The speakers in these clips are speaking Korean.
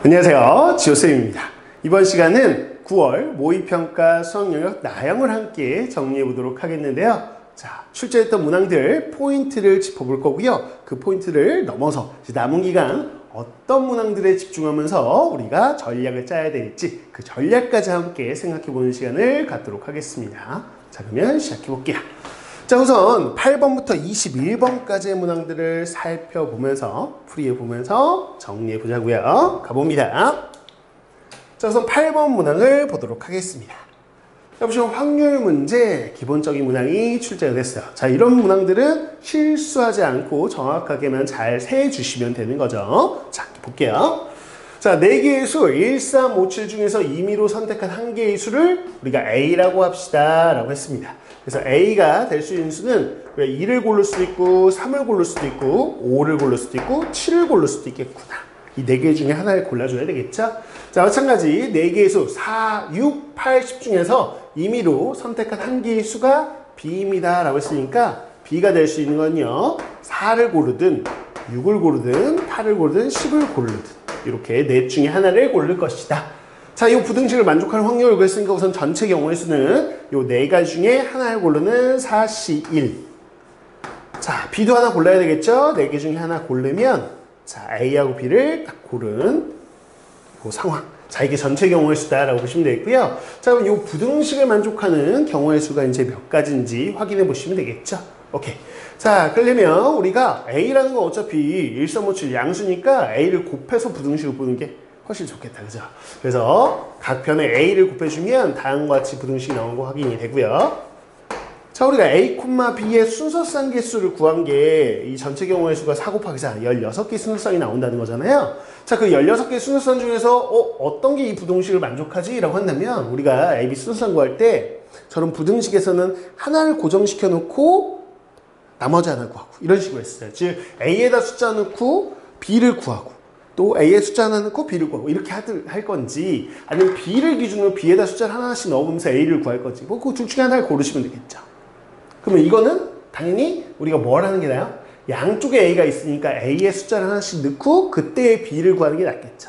안녕하세요, 지호쌤입니다. 이번 시간은 9월 모의평가 수학영역 나형을 함께 정리해 보도록 하겠는데요. 자, 출제했던 문항들 포인트를 짚어볼 거고요. 그 포인트를 넘어서 이제 남은 기간 어떤 문항들에 집중하면서 우리가 전략을 짜야 될지 그 전략까지 함께 생각해 보는 시간을 갖도록 하겠습니다. 자, 그러면 시작해 볼게요. 자, 우선 8번부터 21번까지의 문항들을 살펴보면서 풀이해보면서 정리해보자고요. 가봅니다. 자, 우선 8번 문항을 보도록 하겠습니다. 자, 보시면 확률 문제 기본적인 문항이 출제가 됐어요. 자, 이런 문항들은 실수하지 않고 정확하게만 잘 세주시면 되는 거죠. 자, 볼게요. 자, 4개의 수 1, 3, 5, 7 중에서 임의로 선택한 한 개의 수를 우리가 A라고 합시다 라고 했습니다. 그래서 A가 될 수 있는 수는 2를 고를 수도 있고 3을 고를 수도 있고 5를 고를 수도 있고 7을 고를 수도 있겠구나. 이 4개 중에 하나를 골라줘야 되겠죠. 자, 마찬가지 4개의 수 4, 6, 8, 10 중에서 임의로 선택한 한 개의 수가 B입니다 라고 했으니까 B가 될 수 있는 건요 4를 고르든 6을 고르든 8을 고르든 10을 고르든 이렇게 넷 중에 하나를 고를 것이다. 자, 이 부등식을 만족하는 확률을 구했으니까 우선 전체 경우의 수는 이 4가지 중에 하나를 고르는 4C1. 자, B도 하나 골라야 되겠죠? 4개 중에 하나 고르면 자, A하고 B를 딱 고른 그 상황. 자, 이게 전체 경우의 수다라고 보시면 되겠고요. 자, 그럼 이 부등식을 만족하는 경우의 수가 이제 몇 가지인지 확인해 보시면 되겠죠? 오케이. 자, 그러려면 우리가 A라는 건 어차피 1, 3, 5, 7 양수니까 A를 곱해서 부등식을 보는 게 훨씬 좋겠다. 그죠? 그래서 각 변에 A를 곱해주면 다음과 같이 부등식이 나온 거 확인이 되고요. 자, 우리가 A, B의 순서쌍 개수를 구한 게 이 전체 경우의 수가 4 곱하기 4, 16개 순서쌍이 나온다는 거잖아요. 자, 그 16개 순서쌍 중에서 어떤 게 이 부등식을 만족하지? 라고 한다면 우리가 A, B 순서쌍 구할 때 저런 부등식에서는 하나를 고정시켜 놓고 나머지 하나 구하고 이런 식으로 했어요. 즉 A에다 숫자 넣고 B를 구하고 또 A에 숫자 하나 넣고 B를 구하고 이렇게 할 건지 아니면 B를 기준으로 B에다 숫자를 하나씩 넣으면서 A를 구할 건지 뭐 그 둘 중에 하나를 고르시면 되겠죠. 그러면 이거는 당연히 우리가 뭘 하는 게 나아요? 양쪽에 A가 있으니까 A의 숫자를 하나씩 넣고 그때의 B를 구하는 게 낫겠죠.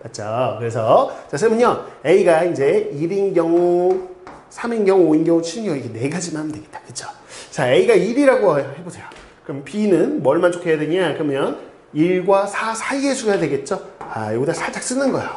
맞죠? 그래서 자, 쌤은요 A가 이제 1인 경우 3인 경우 5인 경우 7인 경우 이렇게 4가지만 하면 되겠다. 그쵸? 자, A가 1이라고 해보세요. 그럼 B는 뭘 만족해야 되냐? 그러면 1과 4 사이의 수가 되겠죠? 아, 여기다 살짝 쓰는 거예요.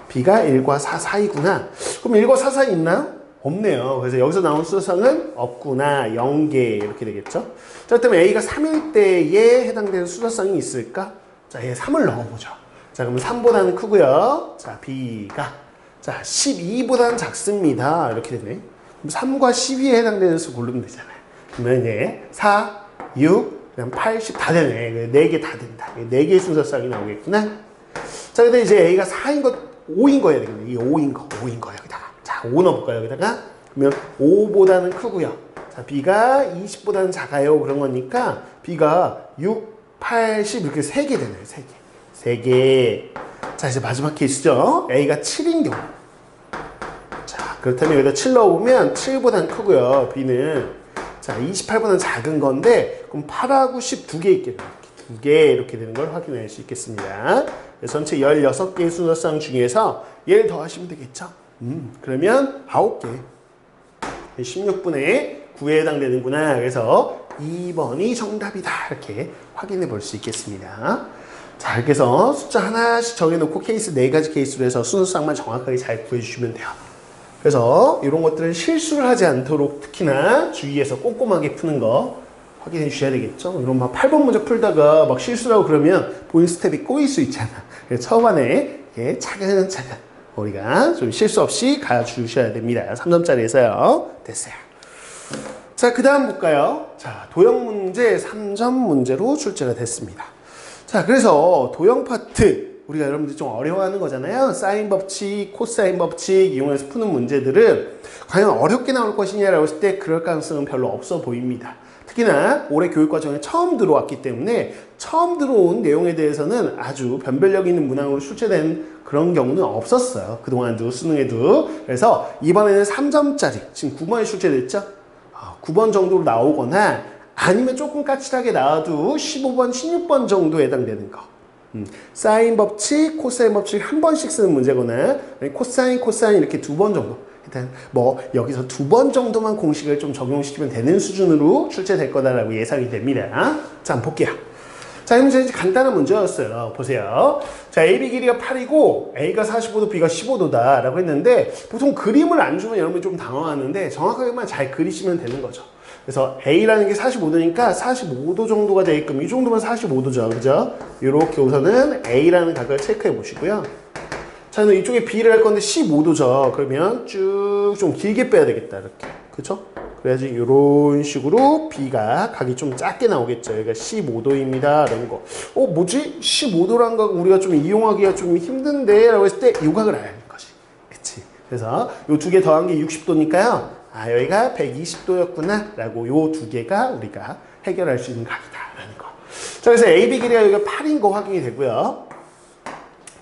B가 1과 4 사이구나. 그럼 1과 4 사이 있나요? 없네요. 그래서 여기서 나온 수서쌍은 없구나. 0개 이렇게 되겠죠? 자, 그렇다면 A가 3일 때에 해당되는 수서쌍이 있을까? 자, 얘 3을 넣어보죠. 자, 그러면 3보다는 크고요. 자, B가 자, 12보다는 작습니다. 이렇게 되네. 그럼 3과 12에 해당되는 수 고르면 되잖아요. 그러면 이제 4, 6, 그냥 8, 10 다 되네. 4개 다 된다. 4개의 순서쌍이 나오겠구나. 자, 근데 이제 A가 4인 거, 5인 거 해야 되겠네. 이 5인 거 여기다가. 자, 5 넣어볼까요, 여기다가? 그러면 5보다는 크고요. 자, B가 20보다는 작아요. 그런 거니까 B가 6, 8, 10 이렇게 3개 되네요. 3개. 3개. 자, 이제 마지막 케이스죠. A가 7인 경우. 자, 그렇다면 여기다 7 넣어보면 7보다는 크고요. B는 자, 28보다는 작은 건데 그럼 8하고 10 2개 있겠네요. 2개 이렇게 되는 걸 확인할 수 있겠습니다. 전체 16개의 순서쌍 중에서 얘를 더하시면 되겠죠. 그러면 9개. 16분의 9에 해당되는구나. 그래서 2번이 정답이다. 이렇게 확인해 볼 수 있겠습니다. 자, 이렇게 해서 숫자 하나씩 정해놓고 케이스 4가지 케이스로 해서 순서쌍만 정확하게 잘 구해주시면 돼요. 그래서 이런 것들은 실수를 하지 않도록 특히나 주의해서 꼼꼼하게 푸는 거 확인해 주셔야 되겠죠. 이런 막 8번 문제 풀다가 막 실수라고 그러면 본인 스텝이 꼬일 수 있잖아. 그래서 초반에 이렇게 차근차근 우리가 좀 실수 없이 가주셔야 됩니다. 3점짜리에서요. 됐어요. 자, 그 다음 볼까요? 자, 도형 문제 3점 문제로 출제가 됐습니다. 자, 그래서 도형 파트 우리가 여러분들이 좀 어려워하는 거잖아요. 사인 법칙, 코사인 법칙 이용해서 푸는 문제들은 과연 어렵게 나올 것이냐라고 했을 때 그럴 가능성은 별로 없어 보입니다. 특히나 올해 교육과정에 처음 들어왔기 때문에 처음 들어온 내용에 대해서는 아주 변별력 있는 문항으로 출제된 그런 경우는 없었어요. 그동안도 수능에도. 그래서 이번에는 3점짜리 지금 9번에 출제됐죠? 9번 정도로 나오거나 아니면 조금 까칠하게 나와도 15번, 16번 정도에 해당되는 거. 사인 법칙, 코사인 법칙 한 번씩 쓰는 문제거나 코사인, 코사인 이렇게 두 번 정도. 일단 뭐 여기서 두 번 정도만 공식을 좀 적용시키면 되는 수준으로 출제될 거다라고 예상이 됩니다. 자, 한번 볼게요. 자, 이 문제는 간단한 문제였어요. 보세요. 자, AB 길이가 8이고 A가 45도, B가 15도다 라고 했는데 보통 그림을 안 주면 여러분이 좀 당황하는데 정확하게만 잘 그리시면 되는 거죠. 그래서 A라는 게 45도니까 45도 정도가 되게끔 이 정도면 45도죠. 그죠? 이렇게 우선은 A라는 각을 체크해 보시고요. 자, 이쪽에 B를 할 건데 15도죠. 그러면 쭉 좀 길게 빼야 되겠다. 이렇게. 그쵸? 그래야지 이런 식으로 B가 각이 좀 작게 나오겠죠. 여기가 15도입니다. 라는 거. 뭐지? 15도란 각 우리가 좀 이용하기가 좀 힘든데? 라고 했을 때 이 각을 알아야 하는 거지. 그치? 그래서 요 두 개 더한 게 60도니까요. 아, 여기가 120도였구나. 라고 요 두 개가 우리가 해결할 수 있는 각이다. 라는 거. 자, 그래서 AB 길이가 여기가 8인 거 확인이 되고요.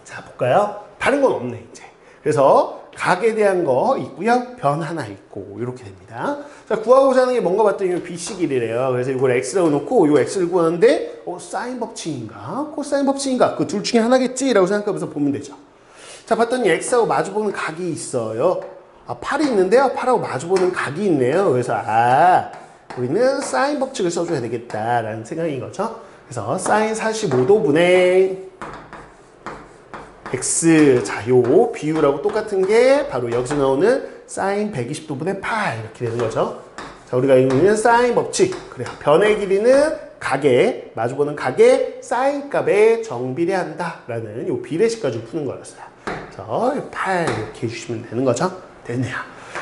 자, 볼까요? 다른 건 없네, 이제. 그래서 각에 대한 거 있고요. 변 하나 있고 이렇게 됩니다. 자, 구하고자 하는 게 뭔가 봤더니 BC 길이래요. 그래서 이걸 X라고 놓고 이 X를 구하는데 사인 법칙인가? 코사인 법칙인가? 그 둘 중에 하나겠지? 라고 생각하면서 보면 되죠. 자, 봤더니 X하고 마주보는 각이 있어요. 8이 있는데요. 8하고 마주보는 각이 있네요. 그래서 우리는 사인 법칙을 써줘야 되겠다라는 생각인 거죠. 그래서 사인 45도분의 X, 자, 요 비율하고 똑같은 게 바로 여기서 나오는 사인 120도분의 8 이렇게 되는 거죠. 자, 우리가 읽는 사인 법칙. 그래요. 변의 길이는 각에, 마주보는 각에 사인 값에 정비례한다 라는 요 비례식 가지고 푸는 거였어요. 그래서 8 이렇게 해주시면 되는 거죠. 됐네요.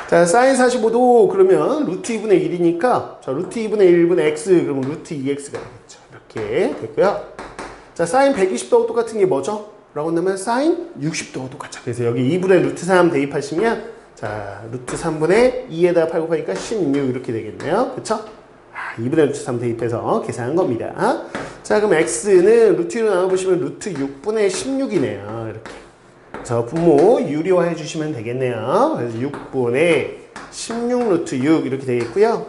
자, 사인 45도 그러면 루트 2분의 1이니까 자, 루트 2분의 1분의 x 그러면 루트 2x가 되겠죠. 이렇게 됐고요. 자, 사인 120도하고 똑같은 게 뭐죠? 라고 한다면 사인 60도가 똑같죠. 그래서 여기 2분의 루트 3 대입하시면 자, 루트 3분의 2에다 8 곱하니까 16 이렇게 되겠네요. 그쵸? 2분의 루트 3 대입해서 계산한 겁니다. 자, 그럼 x는 루트 2로 나눠보시면 루트 6분의 16이네요. 이렇게. 그래서 분모 유리화 해주시면 되겠네요. 그래서 6분의 16 루트 6 이렇게 되겠고요.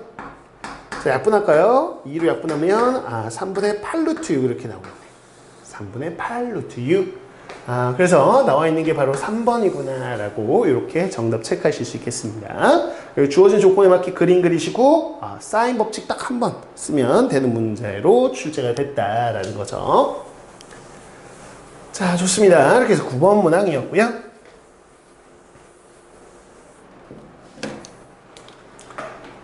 자, 약분할까요? 2로 약분하면 3분의 8 루트 6 이렇게 나오겠네. 3분의 8 루트 6. 그래서 나와 있는 게 바로 3번이구나 라고 이렇게 정답 체크하실 수 있겠습니다. 주어진 조건에 맞게 그림 그리시고 사인 법칙 딱 한 번 쓰면 되는 문제로 출제가 됐다라는 거죠. 자, 좋습니다. 이렇게 해서 9번 문항이었고요.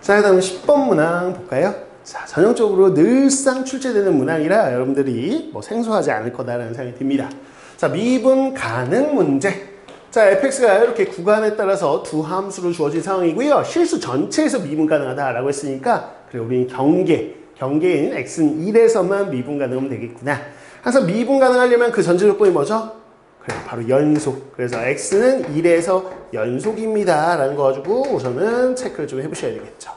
자, 그 다음 10번 문항 볼까요? 자, 전형적으로 늘상 출제되는 문항이라 여러분들이 뭐 생소하지 않을 거다라는 생각이 듭니다. 자, 미분 가능 문제. 자, fx가 이렇게 구간에 따라서 두 함수로 주어진 상황이고요. 실수 전체에서 미분 가능하다라고 했으니까 그래, 우리는 경계인 x는 1에서만 미분 가능하면 되겠구나. 항상 미분 가능하려면 그 전제 조건이 뭐죠? 그래, 바로 연속. 그래서 x는 1에서 연속입니다. 라는 거 가지고 우선은 체크를 좀 해보셔야 되겠죠.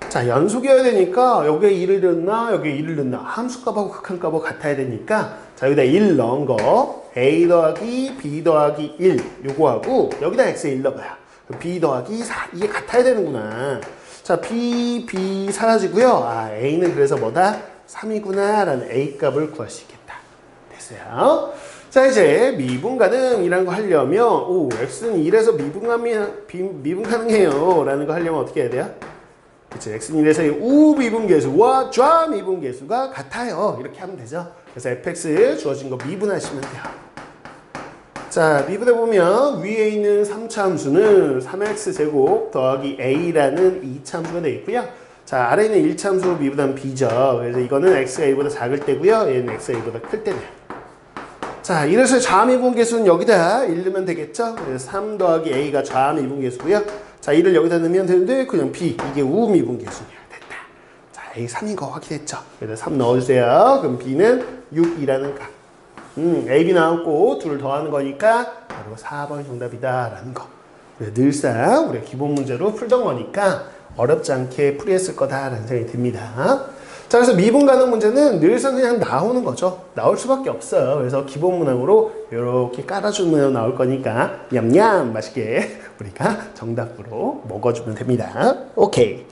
자, 연속이어야 되니까 여기에 1을 넣나 여기에 1을 넣나 함수값하고 극한값하고 같아야 되니까 자, 여기다 1 넣은 거 a 더하기 b 더하기 1 요거하고 여기다 x에 1 넣어봐요. b 더하기 4 이게 같아야 되는구나. 자, b 사라지고요. a는 그래서 뭐다? 3이구나 라는 a 값을 구할 수 있겠다. 됐어요. 자, 이제 미분 가능이라는 거 하려면 x는 1에서 미분 가능해요 라는 거 하려면 어떻게 해야 돼요? 그치, x는 1에서 우미분계수와 좌미분계수가 같아요. 이렇게 하면 되죠. 그래서 fx 주어진 거 미분하시면 돼요. 자, 미분해보면 위에 있는 3차 함수는 3x제곱 더하기 a라는 2차 함수가 되겠고요. 자, 아래에 있는 1차 함수로 미분하면 b죠. 그래서 이거는 x가 a보다 작을 때고요. 얘는 x가 a보다 클 때네요. 자, 이래서 좌미분계수는 여기다 1 넣으면 되겠죠. 그래서 3 더하기 a가 좌미분계수고요. 자, 1을 여기다 넣으면 되는데 그냥 b, 이게 우미분계수냐. 됐다. 자, a 3인 거 확인했죠. 그래서 3 넣어주세요. 그럼 b는 6이라는 값. a, b 나왔고 둘을 더하는 거니까 바로 4번이 정답이다 라는 거. 늘상 우리가 기본 문제로 풀던 거니까 어렵지 않게 풀이했을 거다라는 생각이 듭니다. 자, 그래서 미분 가능 문제는 늘상 그냥 나오는 거죠. 나올 수밖에 없어요. 그래서 기본 문항으로 이렇게 깔아주면 나올 거니까 냠냠 맛있게 우리가 정답으로 먹어주면 됩니다. 오케이.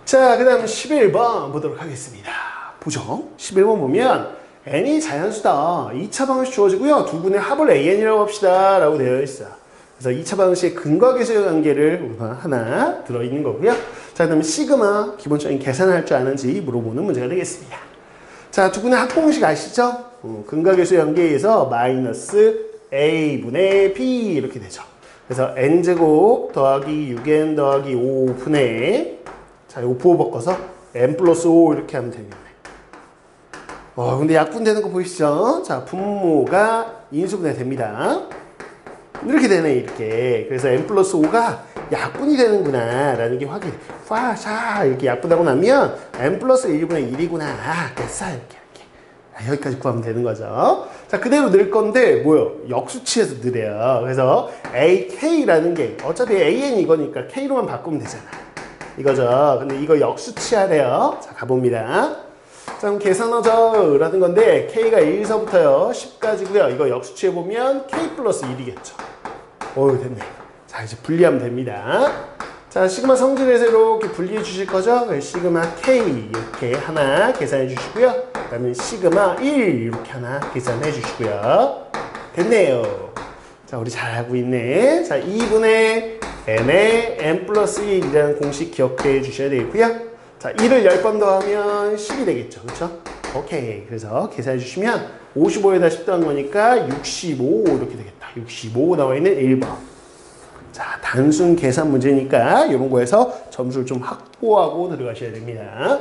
자, 그 다음 11번 보도록 하겠습니다. 보죠. 11번 보면 n이 자연수다. 2차 방정식 주어지고요. 두 분의 합을 an이라고 합시다. 라고 되어 있어. 그래서 2차 방정식의 근과 계수의 관계를 하나 들어있는 거고요. 자, 그다음에 시그마 기본적인 계산을 할 줄 아는지 물어보는 문제가 되겠습니다. 자, 두 분의 합공식 아시죠? 근과 계수의 관계에 의해서 마이너스 a분의 b 이렇게 되죠. 그래서 n제곱 더하기 6n 더하기 5분의 자, 요 부호 바꿔서 n 플러스 5 이렇게 하면 되겠네. 근데 약분되는 거 보이시죠? 자, 분모가 인수분해 됩니다. 이렇게 되네, 이렇게. 그래서 n 플러스 5가 약분이 되는구나 라는 게 확인. 샤 이렇게 약분하고 나면 n 플러스 1분의 1이구나. 됐어, 이렇게. 여기까지 구하면 되는 거죠. 자, 그대로 넣을 건데 뭐요? 역수치에서 넣으래요. 그래서 ak라는 게 어차피 an 이거니까 k로만 바꾸면 되잖아. 이거죠. 근데 이거 역수치 하래요. 자, 가봅니다. 자, 그럼 계산하죠 라는 건데 k가 1서부터요 10까지고요. 이거 역수치해보면 k 플러스 1이겠죠. 됐네. 자, 이제 분리하면 됩니다. 자, 시그마 성질에서 이렇게 분리해 주실 거죠? 시그마 k 이렇게 하나 계산해 주시고요. 그 다음에 시그마 1 이렇게 하나 계산해 주시고요. 됐네요. 자, 우리 잘하고 있네. 자, 2분의 n에 n 플러스 1이라는 공식 기억해 주셔야 되겠고요. 자, 1을 10번 더하면 10이 되겠죠. 그렇죠? 오케이. 그래서 계산해 주시면 55에다 10 더한 거니까 65 이렇게 되겠다. 65 나와 있는 1번. 자, 단순 계산 문제니까 이런 거에서 점수를 좀 확보하고 들어가셔야 됩니다.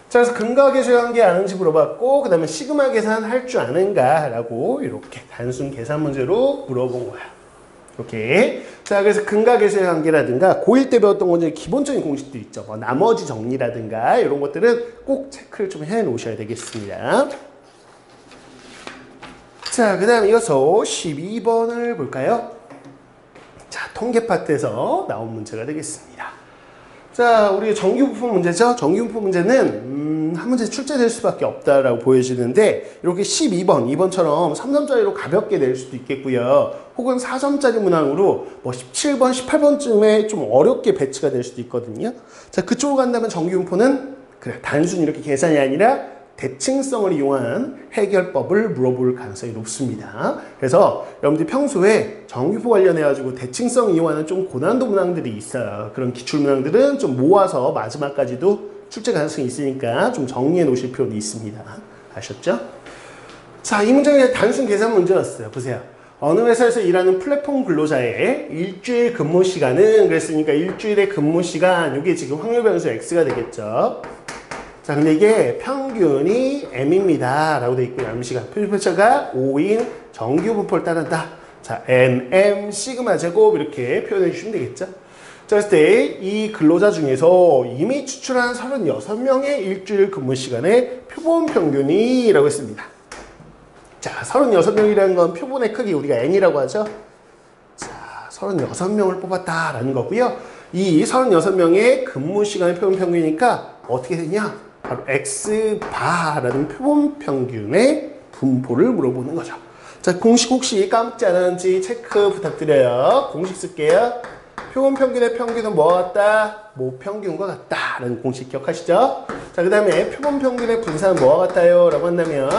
자, 그래서 근과 계수의 관계 아는지 물어봤고, 그 다음에 시그마 계산 할 줄 아는가? 라고 이렇게 단순 계산 문제로 물어본 거야. 이렇게. 자, 그래서 근과 계수의 관계라든가 고1 때 배웠던 건 기본적인 공식들 있죠. 뭐 나머지 정리라든가 이런 것들은 꼭 체크를 좀 해 놓으셔야 되겠습니다. 자, 그 다음에 이어서 12번을 볼까요? 자, 통계 파트에서 나온 문제가 되겠습니다. 자, 우리 정규부품 문제죠. 정규부품 문제는 한 문제 출제될 수밖에 없다라고 보여지는데 이렇게 12번, 2번처럼 3점짜리로 가볍게 낼 수도 있겠고요. 혹은 4점짜리 문항으로 뭐 17번, 18번쯤에 좀 어렵게 배치가 될 수도 있거든요. 자, 그쪽으로 간다면 정규분포는 그래, 단순히 이렇게 계산이 아니라 대칭성을 이용한 해결법을 물어볼 가능성이 높습니다. 그래서 여러분들이 평소에 정규포 관련해가지고 대칭성 이용하는 좀 고난도 문항들이 있어요. 그런 기출 문항들은 좀 모아서 마지막까지도 출제 가능성이 있으니까 좀 정리해 놓으실 필요도 있습니다. 아셨죠? 자, 이 문제는 단순 계산 문제였어요. 보세요. 어느 회사에서 일하는 플랫폼 근로자의 일주일 근무 시간은 그랬으니까 일주일의 근무 시간, 이게 지금 확률 변수 X가 되겠죠. 자, 근데 이게 평균이 M입니다. 라고 되어 있고요. M시간. 표준편차가 5인 정규 분포를 따른다. 자, NM 시그마 제곱 이렇게 표현해 주시면 되겠죠. 자, 그랬을 때 이 근로자 중에서 이미 추출한 36명의 일주일 근무 시간의 표본 평균이 라고 했습니다. 자, 36명이라는 건 표본의 크기 우리가 N이라고 하죠. 자, 36명을 뽑았다라는 거고요. 이 36명의 근무 시간의 표본 평균이니까 어떻게 되냐? 바로 X바라는 표본 평균의 분포를 물어보는 거죠. 자, 공식 혹시 까먹지 않았는지 체크 부탁드려요. 공식 쓸게요. 표본 평균의 평균은 뭐와 같다? 모평균과 같다 라는 공식 기억하시죠? 자, 그 다음에 표본 평균의 분산은 뭐와 같아요? 라고 한다면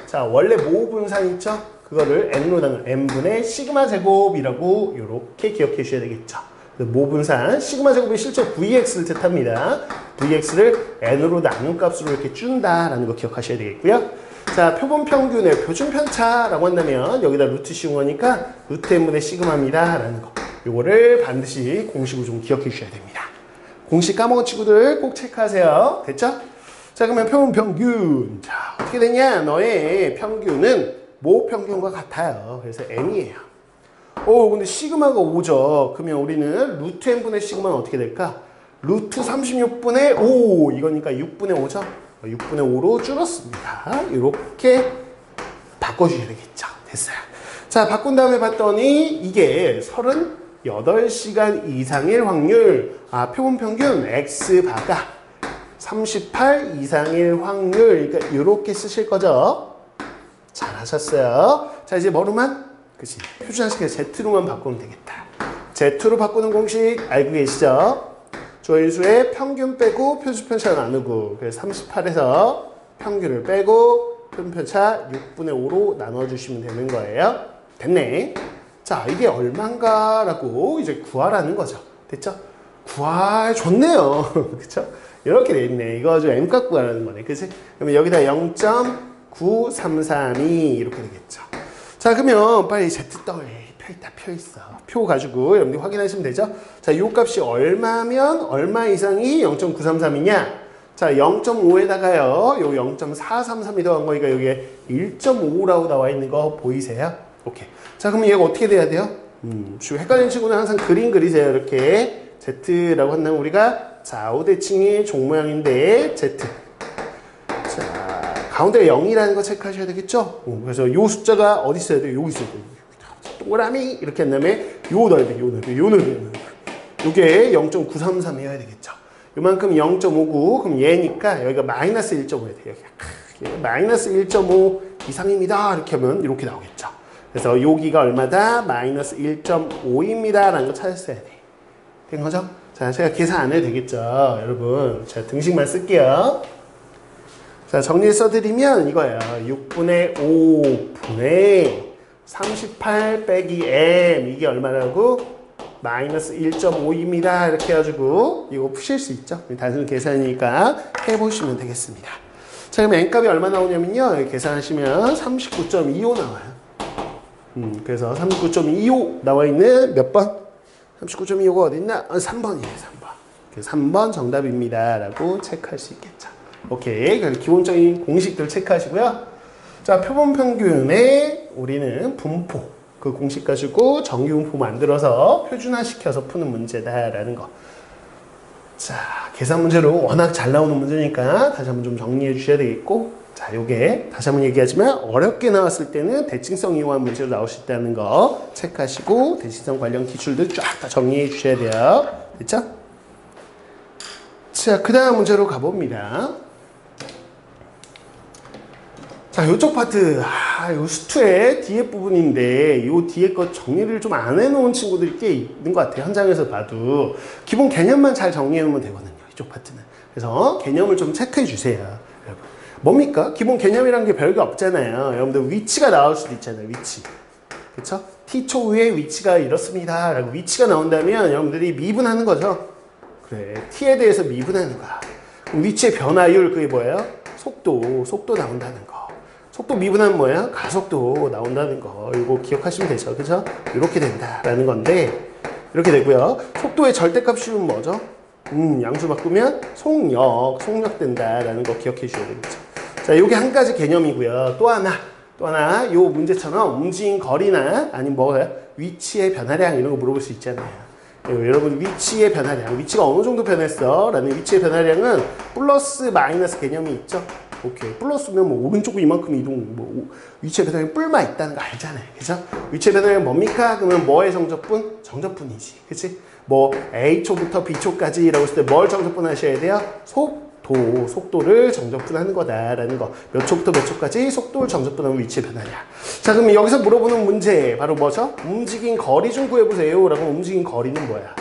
자, 원래 모 분산 있죠? 그거를 n으로 나눈 n분의 시그마 제곱이라고 이렇게 기억해 주셔야 되겠죠. 모 분산 시그마 제곱이 실제 Vx를 뜻합니다. Vx를 n으로 나눈 값으로 이렇게 준다라는 거 기억하셔야 되겠고요. 자, 표본 평균의 표준 편차라고 한다면 여기다 루트 씌운 거니까 루트 n분의 시그마입니다 라는 거. 요거를 반드시 공식으로 좀 기억해 주셔야 됩니다. 공식 까먹은 친구들 꼭 체크하세요. 됐죠? 자, 그러면 표본 평균. 자, 어떻게 되냐? 너의 평균은 모 평균과 같아요. 그래서 n이에요. 근데 시그마가 5죠. 그러면 우리는 루트 n분의 시그마는 어떻게 될까? 루트 36분의 5 이거니까 6분의 5죠. 6분의 5로 줄었습니다. 이렇게 바꿔주셔야 되겠죠. 됐어요. 자, 바꾼 다음에 봤더니 이게 38시간 이상일 확률, 표본 평균 X바가 38 이상일 확률, 그러니까 이렇게 쓰실 거죠. 잘하셨어요. 자, 이제 뭐로만? 그치. 표준항식에 Z로만 바꾸면 되겠다. Z로 바꾸는 공식 알고 계시죠? 조인수의 평균 빼고 표준편차 나누고, 그래서 38에서 평균을 빼고 표준편차 6분의 5로 나눠주시면 되는 거예요. 됐네. 자, 이게 얼만가 라고 이제 구하라는 거죠. 됐죠? 구할 좋네요. 그쵸? 이렇게 돼 있네. 이거 좀 M값 구하라는 거네. 그치? 그러면 여기다 0.9332 이렇게 되겠죠. 자, 그러면 빨리 Z떡을 펴 있어. 표 가지고 여러분들 확인하시면 되죠? 자, 요 값이 얼마면 얼마 이상이 0.933이냐? 자, 0.5에다가요, 요 0.433이 더한 거니까 여기에 1.5라고 나와 있는 거 보이세요? 오케이. 자, 그럼 얘가 어떻게 돼야 돼요? 지금 헷갈리는 친구는 항상 그림 그리세요. 이렇게. Z라고 한다면 우리가 좌우대칭의 종 모양인데, Z. 자, 가운데 0이라는 거 체크하셔야 되겠죠? 그래서 요 숫자가 어디 있어야 돼요? 여기 있어야 돼요. 동그라미 이렇게 한 다음에 요 넓이, 요 넓이, 요 넓이. 요게 0.933이어야 되겠죠. 요만큼 0.59, 그럼 얘니까 여기가 마이너스 1.5야 돼요. 마이너스 1.5 이상입니다. 이렇게 하면 이렇게 나오겠죠. 그래서 여기가 얼마다? 마이너스 1.5입니다. 라는 거 찾았어야 돼. 된 거죠? 자, 제가 계산 안 해도 되겠죠. 여러분. 제가 등식만 쓸게요. 자, 정리 써드리면 이거예요. 6분의 5분의 38 빼기 m. 이게 얼마라고? 마이너스 1.5입니다. 이렇게 해가지고 이거 푸실 수 있죠. 단순 계산이니까 해보시면 되겠습니다. 자, 그럼 n값이 얼마 나오냐면요. 계산하시면 39.25 나와요. 그래서 39.25 나와 있는 몇 번? 39.25가 어디 있나? 3번이에요. 3번. 그래서 3번 정답입니다. 라고 체크할 수 있겠죠. 오케이. 그래서 기본적인 공식들 체크하시고요. 자, 표본평균에 우리는 분포. 그 공식 가지고 정규분포 만들어서 표준화시켜서 푸는 문제다라는 거. 자, 계산 문제로 워낙 잘 나오는 문제니까 다시 한번 좀 정리해 주셔야 되겠고, 자, 요게 다시 한번 얘기하지만 어렵게 나왔을 때는 대칭성 이용한 문제로 나올 수 있다는 거 체크하시고 대칭성 관련 기출들 쫙 다 정리해 주셔야 돼요. 됐죠? 자, 그 다음 문제로 가봅니다. 자, 요쪽 파트, 요 수투의 뒤에 부분인데, 요 뒤에 거 정리를 좀 안 해놓은 친구들이 꽤 있는 것 같아요. 현장에서 봐도. 기본 개념만 잘 정리해놓으면 되거든요. 이쪽 파트는. 그래서 개념을 좀 체크해 주세요. 여러분. 뭡니까? 기본 개념이란 게 별게 없잖아요. 여러분들 위치가 나올 수도 있잖아요. 위치. 그쵸? t초 후에 위치가 이렇습니다. 라고 위치가 나온다면 여러분들이 미분하는 거죠. 그래. t에 대해서 미분하는 거야. 그럼 위치의 변화율, 그게 뭐예요? 속도 나온다는 거. 속도 미분하면 뭐야? 가속도 나온다는 거. 이거 기억하시면 되죠. 그죠? 이렇게 된다라는 건데, 이렇게 되고요. 속도의 절대값이면 뭐죠? 양수 바꾸면 속력 된다라는 거 기억해 주셔야 되겠죠. 자, 요게 한 가지 개념이고요. 또 하나, 요 문제처럼 움직인 거리나, 아니면 뭐예요? 위치의 변화량 이런 거 물어볼 수 있잖아요. 여러분, 위치의 변화량, 위치가 어느 정도 변했어? 라는 위치의 변화량은 플러스 마이너스 개념이 있죠. 오케이. 플러스면 뭐 오른쪽으로 이만큼 이동, 뭐 위치의 변화량이 뿔마 있다는 거 알잖아요. 그죠? 위치의 변화량이 뭡니까? 그러면 뭐의 정적분? 정적분이지. 그치? 뭐 A초부터 B초까지라고 했을 때 뭘 정적분 하셔야 돼요? 속도를 정적분하는 거다라는 거. 몇 초부터 몇 초까지 속도를 정적분하는 위치의 변화량. 자, 그럼 여기서 물어보는 문제 바로 뭐죠? 움직인 거리 좀 구해보세요. 라고 움직인 거리는 뭐야?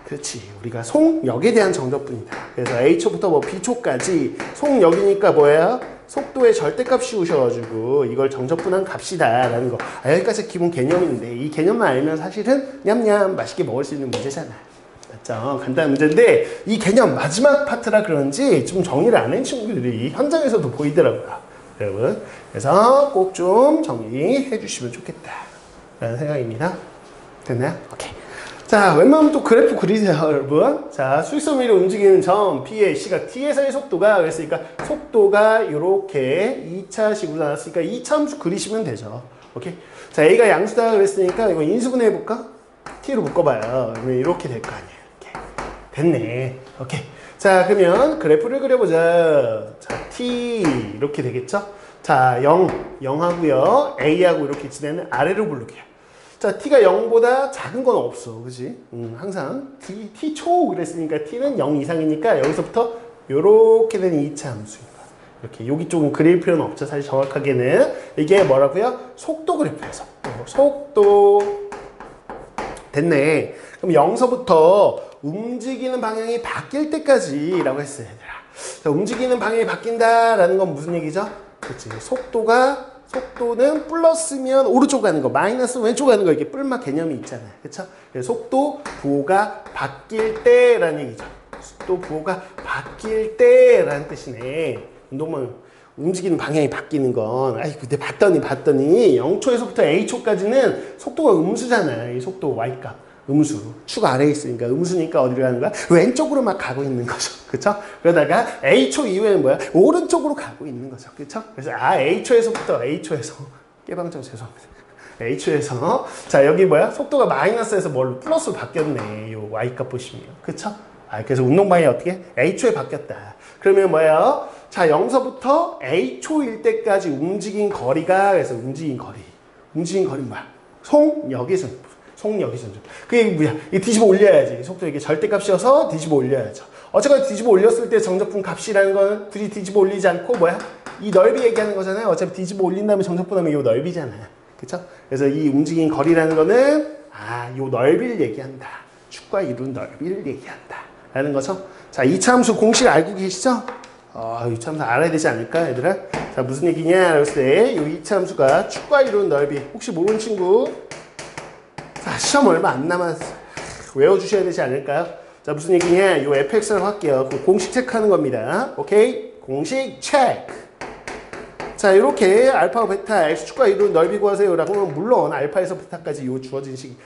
그렇지. 우리가 속력에 대한 정적분이다. 그래서 A초부터 뭐 B초까지 속력이니까 뭐예요? 속도의 절대값 씌우셔가지고 이걸 정적분한 값이다 라는 거. 여기까지 기본 개념인데 이 개념만 알면 사실은 냠냠 맛있게 먹을 수 있는 문제잖아. 맞죠? 간단한 문제인데 이 개념 마지막 파트라 그런지 좀 정리를 안 한 친구들이 현장에서도 보이더라고요. 여러분. 그래서 꼭 좀 정리해 주시면 좋겠다 라는 생각입니다. 됐나요? 오케이. 자, 웬만하면 또 그래프 그리세요, 여러분. 자, 수직선 위로 움직이는 점 P의 시각 T에서의 속도가 그랬으니까 속도가 이렇게 2차식으로 나왔으니까 2차 함수 그리시면 되죠. 오케이? 자, A가 양수다 그랬으니까 이거 인수분해 해볼까? T로 묶어봐요. 그러면 이렇게 될 거 아니에요. 이렇게. 됐네. 오케이. 자, 그러면 그래프를 그려보자. 자, T 이렇게 되겠죠? 자, 0 하고요. A하고 이렇게 지내는 아래로 부를게요. 자, t가 0보다 작은 건 없어. 그지? 항상 t초 그랬으니까 t는 0 이상이니까 여기서부터 요렇게 되는 2차 함수인 거야. 이렇게 여기 쪽은 그릴 필요는 없죠. 사실 정확하게는. 이게 뭐라고요? 속도 그래프예요. 속도. 됐네. 그럼 0서부터 움직이는 방향이 바뀔 때까지 라고 했어요, 얘들아. 자, 움직이는 방향이 바뀐다라는 건 무슨 얘기죠? 그렇지. 속도는 플러스면 오른쪽 가는 거, 마이너스 왼쪽 가는 거, 이게 뿔막 개념이 있잖아요. 그쵸? 속도 부호가 바뀔 때라는 얘기죠. 속도 부호가 바뀔 때라는 뜻이네. 운동만 움직이는 방향이 바뀌는 건, 아이, 근데 봤더니 0초에서부터 A초까지는 속도가 음수잖아요. 이 속도 Y값. 음수. 축 아래에 있으니까 음수니까 어디로 가는 거야? 왼쪽으로 막 가고 있는 거죠. 그쵸? 그러다가 A초 이후에는 뭐야? 오른쪽으로 가고 있는 거죠. 그쵸? 그래서 A초에서 깨방정 죄송합니다. A초에서 자, 여기 뭐야? 속도가 마이너스에서 뭘로? 플러스로 바뀌었네. 요 Y값 보시면. 그쵸? 그래서 운동 방향이 어떻게? A초에 바뀌었다. 그러면 뭐예요? 자, 0서부터 A초일 때까지 움직인 거리가, 그래서 움직인 거리 뭐야? 속력이 전주. 그게 뭐야? 이 뒤집어 올려야지. 속도 이게 절대값이어서 뒤집어 올려야죠. 어쨌거나 뒤집어 올렸을 때 정적분 값이라는 건 굳이 뒤집어 올리지 않고 뭐야? 이 넓이 얘기하는 거잖아요. 어차피 뒤집어 올린 다음에 정적분 하면 이 넓이잖아요. 그쵸? 그래서 이 움직인 거리라는 거는 요 넓이를 얘기한다. 축과 이룬 넓이를 얘기한다. 라는 거죠. 자, 이차함수 공식 알고 계시죠? 이차함수 알아야 되지 않을까, 얘들아? 자, 무슨 얘기냐? 그랬을 때 이 이차함수가 축과 이룬 넓이. 혹시 모르는 친구? 자, 시험 얼마 안 남았어. 외워주셔야 되지 않을까요? 자, 무슨 얘기냐? 요 fx라고 할게요. 그 공식 체크하는 겁니다. 오케이? 공식 체크. 자, 이렇게 알파와 베타, x축과 이룬 넓이 구하세요. 라고 하면 물론 알파에서 베타까지 요 주어진 식,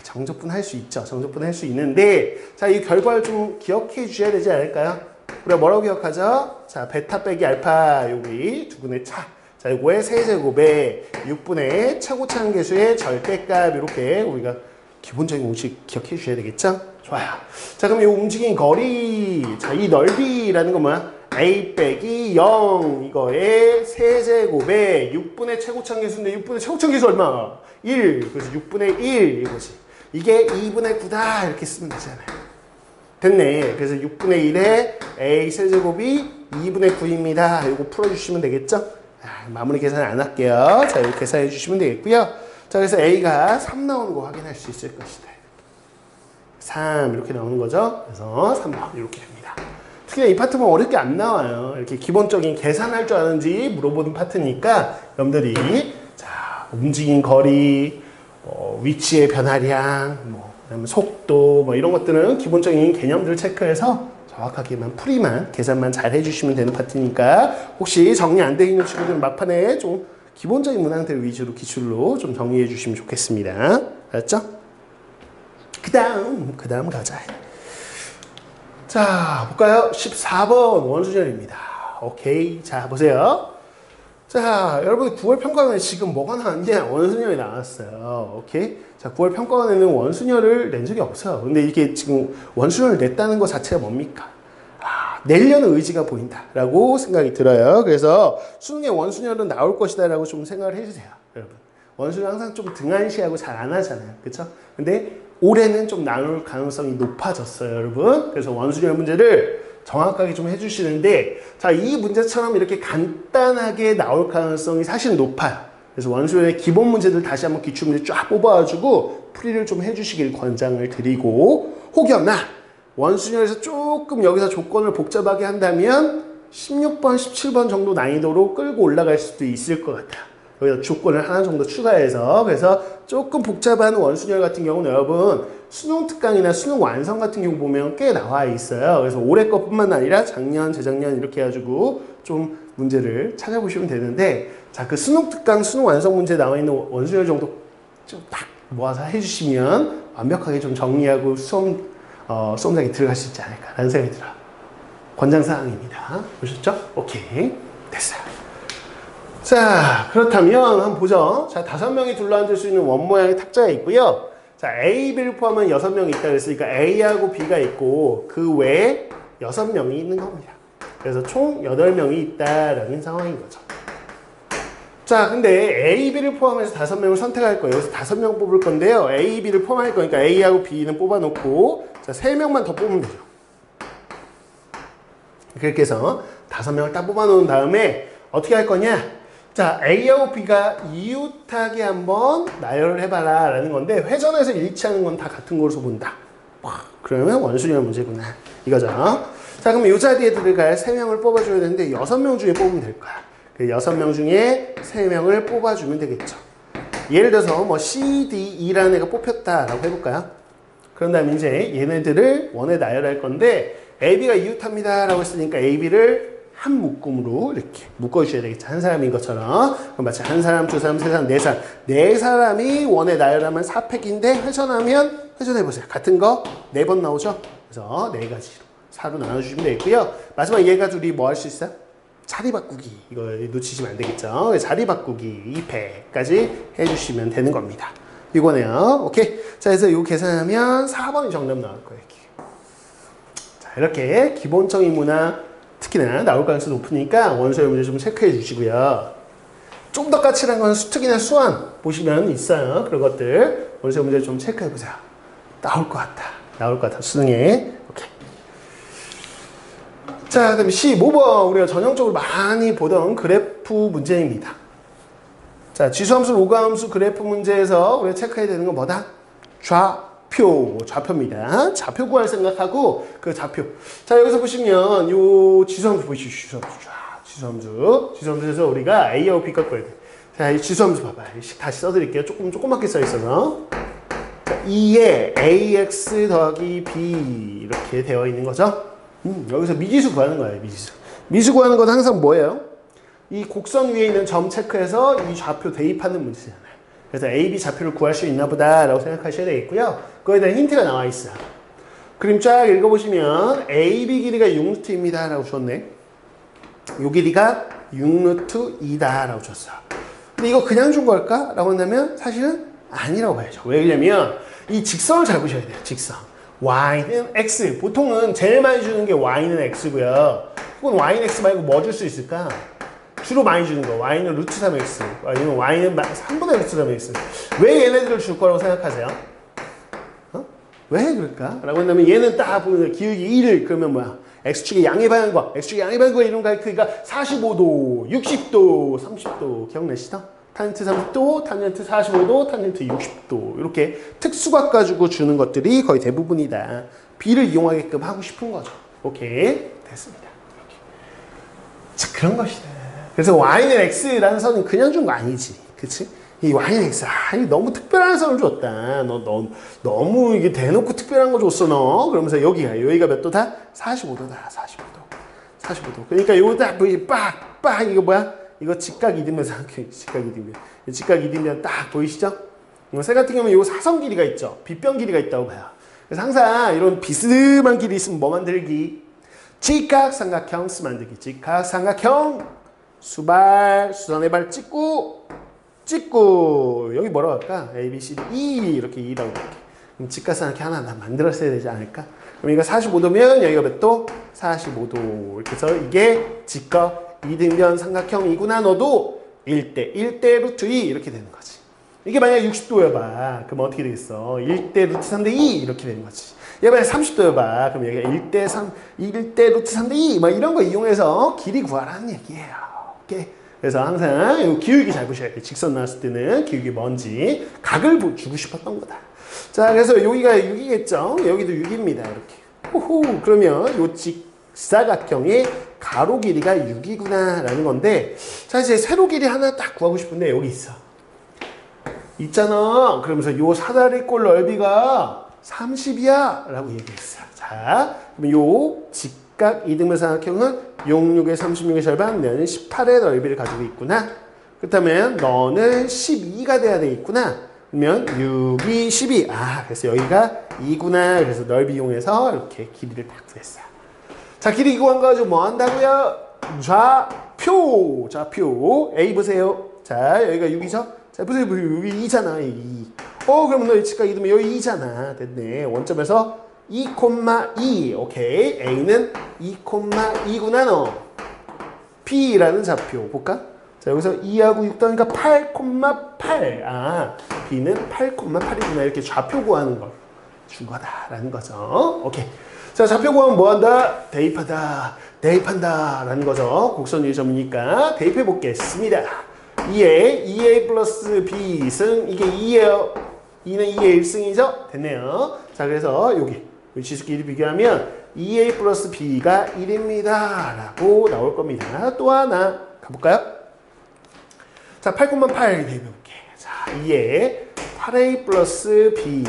정적분 할 수 있죠. 정적분 할 수 있는데, 자, 이 결과를 좀 기억해 주셔야 되지 않을까요? 우리가 뭐라고 기억하죠? 자, 베타 빼기 알파, 여기 두분의 차. 자, 요거의 세제곱에 6분의 최고차항 계수의 절대값, 이렇게 우리가 기본적인 공식 기억해 주셔야 되겠죠? 좋아요. 자, 그럼 이 움직인 거리, 자, 이 넓이라는 건 뭐야? a 빼기 0 이거의 세제곱에 6분의 최고차항 계수인데 6분의 최고차항 계수 얼마? 1. 그래서 6분의 1 이거지. 이게 2분의 9다 이렇게 쓰면 되잖아요. 됐네. 그래서 6분의 1에 a 세제곱이 2분의 9입니다. 이거 풀어주시면 되겠죠? 마무리 계산 안 할게요. 자, 이렇게 계산해 주시면 되겠고요. 자, 그래서 a가 3 나오는 거 확인할 수 있을 것이다. 3 이렇게 나오는 거죠. 그래서 3 이렇게 됩니다. 특히나 이 파트는 어렵게 안 나와요. 이렇게 기본적인 계산할 줄 아는지 물어보는 파트니까 여러분들이 자, 움직인 거리, 위치의 변화량, 그다음에 속도 이런 것들은 기본적인 개념들을 체크해서 정확하게만 풀이만 계산만 잘 해주시면 되는 파트니까 혹시 정리 안 되어 있는 친구들은 막판에 좀 기본적인 문항들 위주로 기출로 좀 정리해 주시면 좋겠습니다. 알았죠? 그 다음 가자. 자, 볼까요? 14번 원수절입니다. 오케이. 자, 보세요. 자, 여러분 9월 평가원에 지금 뭐가 나왔냐? 원수열이 나왔어요. 오케이? 자, 9월 평가원에는 원수열을 낸 적이 없어요. 근데 이게 지금 원수열을 냈다는 것 자체가 뭡니까? 내려는 의지가 보인다라고 생각이 들어요. 그래서 수능에 원수열은 나올 것이다라고 좀 생각을 해주세요. 여러분. 원수열 항상 좀 등한시하고 잘 안 하잖아요. 그쵸? 근데 올해는 좀 나올 가능성이 높아졌어요, 여러분. 그래서 원수열 문제를 정확하게 좀 해주시는데, 자, 이 문제처럼 이렇게 간단하게 나올 가능성이 사실 높아요. 그래서 원수열의 기본 문제들 다시 한번 기출문제 쫙 뽑아가지고 풀이를 좀 해주시길 권장을 드리고, 혹여나 원수열에서 조금 여기서 조건을 복잡하게 한다면 16번, 17번 정도 난이도로 끌고 올라갈 수도 있을 것 같아요. 여기서 조건을 하나 정도 추가해서. 그래서 조금 복잡한 원수열 같은 경우는 여러분 수능 특강이나 수능 완성 같은 경우 보면 꽤 나와 있어요. 그래서 올해 것뿐만 아니라 작년, 재작년 이렇게 해가지고 좀 문제를 찾아보시면 되는데, 자, 그 수능 특강, 수능 완성 문제 나와 있는 원수열 정도 좀 딱 모아서 해주시면 완벽하게 좀 정리하고 수험장에 들어갈 수 있지 않을까라는 생각이 들어요. 권장사항입니다. 보셨죠? 오케이. 됐어요. 자, 그렇다면 한번 보죠. 자, 5명이 둘러앉을 수 있는 원 모양의 탁자가 있고요. 자, A, B를 포함한 6명이 있다 그랬으니까 A하고 B가 있고 그 외에 6명이 있는 겁니다. 그래서 총 8명이 있다라는 상황인 거죠. 자, 근데 A, B를 포함해서 5명을 선택할 거예요. 그래서 5명 뽑을 건데요. A, B를 포함할 거니까 A하고 B는 뽑아놓고 자, 3명만 더 뽑으면 되죠. 그렇게 해서 5명을 딱 뽑아놓은 다음에 어떻게 할 거냐? 자, A하고 B가 이웃하게 한번 나열을 해봐라 라는 건데, 회전해서 일치하는 건 다 같은 거로서 본다. 그러면 원수열 문제구나 이거죠. 자, 그럼 이 자리에 들어갈 3명을 뽑아줘야 되는데 6명 중에 뽑으면 될 거야. 그 6명 중에 3명을 뽑아주면 되겠죠. 예를 들어서 뭐 C, D, E라는 애가 뽑혔다라고 해볼까요? 그런 다음에 이제 얘네들을 원에 나열할 건데 AB가 이웃합니다 라고 했으니까 AB를 한 묶음으로 이렇게 묶어주셔야 되겠죠. 한 사람인 것처럼. 그럼 마치 한 사람, 두 사람, 세 사람, 네 사람. 네 사람이 원에 나열하면 4팩인데 회전하면 회전해보세요. 같은 거 4번 나오죠? 그래서 4가지로 4로 나눠주시면 되겠고요. 마지막 얘가 둘이 뭐 할 수 있어요? 자리 바꾸기. 이거 놓치시면 안 되겠죠? 자리 바꾸기 2팩까지 해주시면 되는 겁니다. 이거네요. 오케이. 자, 그래서 이거 계산하면 4번이 정답 나올 거예요. 이렇게. 자, 이렇게 기본적인 문항 특히나 나올 가능성이 높으니까 원소의 문제 좀 체크해 주시고요. 좀 더 까칠한 건 수특이나 수완 보시면 있어요. 그런 것들 원소의 문제 좀 체크해 보세요. 나올 것 같다. 나올 것 같아. 수능에. 오케이. 자, 그다음에 15번 우리가 전형적으로 많이 보던 그래프 문제입니다. 자, 지수함수, 로가함수 그래프 문제에서 우리가 체크해야 되는 건 뭐다? 좌표입니다. 좌표 구할 생각하고 그 좌표. 자, 여기서 보시면 요 지수함수 보시죠. 지수함수에서 우리가 A하고 B 값 구해야 돼. 자, 이 지수함수 봐봐. 다시 써드릴게요. 조그맣게 써 있어서. 자, 2에 AX 더하기 B 이렇게 되어 있는 거죠. 여기서 미지수 구하는 거예요. 미지수 구하는 건 항상 뭐예요? 이 곡선 위에 있는 점 체크해서 이 좌표 대입하는 문제잖아요. 그래서 A, B 좌표를 구할 수 있나 보다 라고 생각하셔야 되겠고요. 그거에 대한 힌트가 나와 있어요. 그림 쫙 읽어보시면 AB 길이가 6루트입니다 라고 줬네. 요 길이가 6루트2다 라고 줬어. 근데 이거 그냥 준 걸까? 라고 한다면 사실은 아니라고 봐야죠. 왜냐면 이 직선을 잘 보셔야 돼요. 직선. Y는 X. 보통은 제일 많이 주는 게 Y는 X고요. 혹은 Y는 X 말고 뭐 줄 수 있을까? 주로 많이 주는 거. Y는 루트 3x. 아니면 Y는 3분의 루트 3x. 왜 얘네들을 줄 거라고 생각하세요? 왜 그럴까? 라고 한다면 얘는 딱 보면 기울기 1을 그러면 뭐야? X축의 양의 방향과 X축의 양의 방향과 이런 가르치니까 45도, 60도, 30도 기억나시죠? 탄젠트 30도, 탄젠트 45도, 탄젠트 60도 이렇게 특수각 가지고 주는 것들이 거의 대부분이다. B를 이용하게끔 하고 싶은 거죠. 오케이. 됐습니다. 자, 그런 것이다. 그래서 Y는 X라는 선은 그냥 준 거 아니지. 그치? 이 Y는 X. 너무 특별한 선을 줬다. 너무 이게 대놓고 특별한 거 줬어, 너. 그러면서 여기가 몇 도다? 45도다. 45도. 그러니까 요거 딱, 빡! 이거 뭐야? 이거 직각 이등변 생각해. 직각 이등변 딱 보이시죠? 쇠 같은 경우는 요 사선 길이가 있죠. 빗변 길이가 있다고 봐요. 그래서 항상 이런 비스듬한 길이 있으면 뭐 만들기? 직각삼각형 만들기. 직각삼각형 수발 수선의 발 찍고 여기 뭐라고 할까? A, B, C, D, E 이렇게 E라고 할게. 그럼 직각삼각형 하나 만들었어야 되지 않을까? 그럼 이거 45도면 여기가 몇 도? 45도. 이렇게 해서 이게 직각 이등변 삼각형이구나. 너도 1대 루트 2 이렇게 되는 거지. 이게 만약 60도여봐. 그럼 어떻게 되겠어? 1대 루트 3대 2 이렇게 되는 거지. 얘 만약 30도여봐. 그럼 여기가 1대 루트 3대 2 막 이런 거 이용해서 길이 구하라는 얘기예요. 오케이? 그래서 항상 기울기 잘 보셔야 돼. 직선 나왔을 때는 기울기 뭔지 각을 주고 싶었던 거다. 자, 그래서 여기가 6이겠죠? 여기도 6입니다. 이렇게. 호호. 그러면 요 직사각형의 가로 길이가 6이구나 라는 건데, 자, 이제 세로 길이 하나 딱 구하고 싶은데 여기 있잖아. 그러면서 요 사다리꼴 넓이가 30이야 라고 얘기했어요. 자, 그럼 요 직각 이등변 삼각형은 66의 36의 절반, 너는 18의 넓이를 가지고 있구나. 그렇다면 너는 12가 돼야 되겠구나. 그러면 6이 12. 그래서 여기가 2구나. 그래서 넓이 이용해서 이렇게 길이를 딱 구했어요. 자, 길이 구한 거 가지고 뭐 한다고요? 좌표. A 보세요. 자, 여기가 6이죠? 자, 보세요. 여기 2잖아. 2. 그럼 너 직각 이등변 여기 2잖아. 됐네. 원점에서 2,2. 오케이. A는 2,2구나 너. B라는 좌표 볼까? 자, 여기서 2하고 6 더하니까 8,8. B는 8,8이구나. 이렇게 좌표 구하는 걸 준 거다라는 거죠. 오케이. 자, 좌표 구하면 뭐 한다? 대입한다 라는 거죠. 곡선 위의 점이니까 대입해 보겠습니다. 2에 2A 플러스 B 승. 이게 2예요. 2는 2의 1승이죠? 됐네요. 자, 그래서 여기 지수끼리 비교하면 2A 플러스 B가 1입니다 라고 나올 겁니다. 또 하나 가볼까요? 자, 8,8 대입해볼게. 자, 2에 8a 플러스 b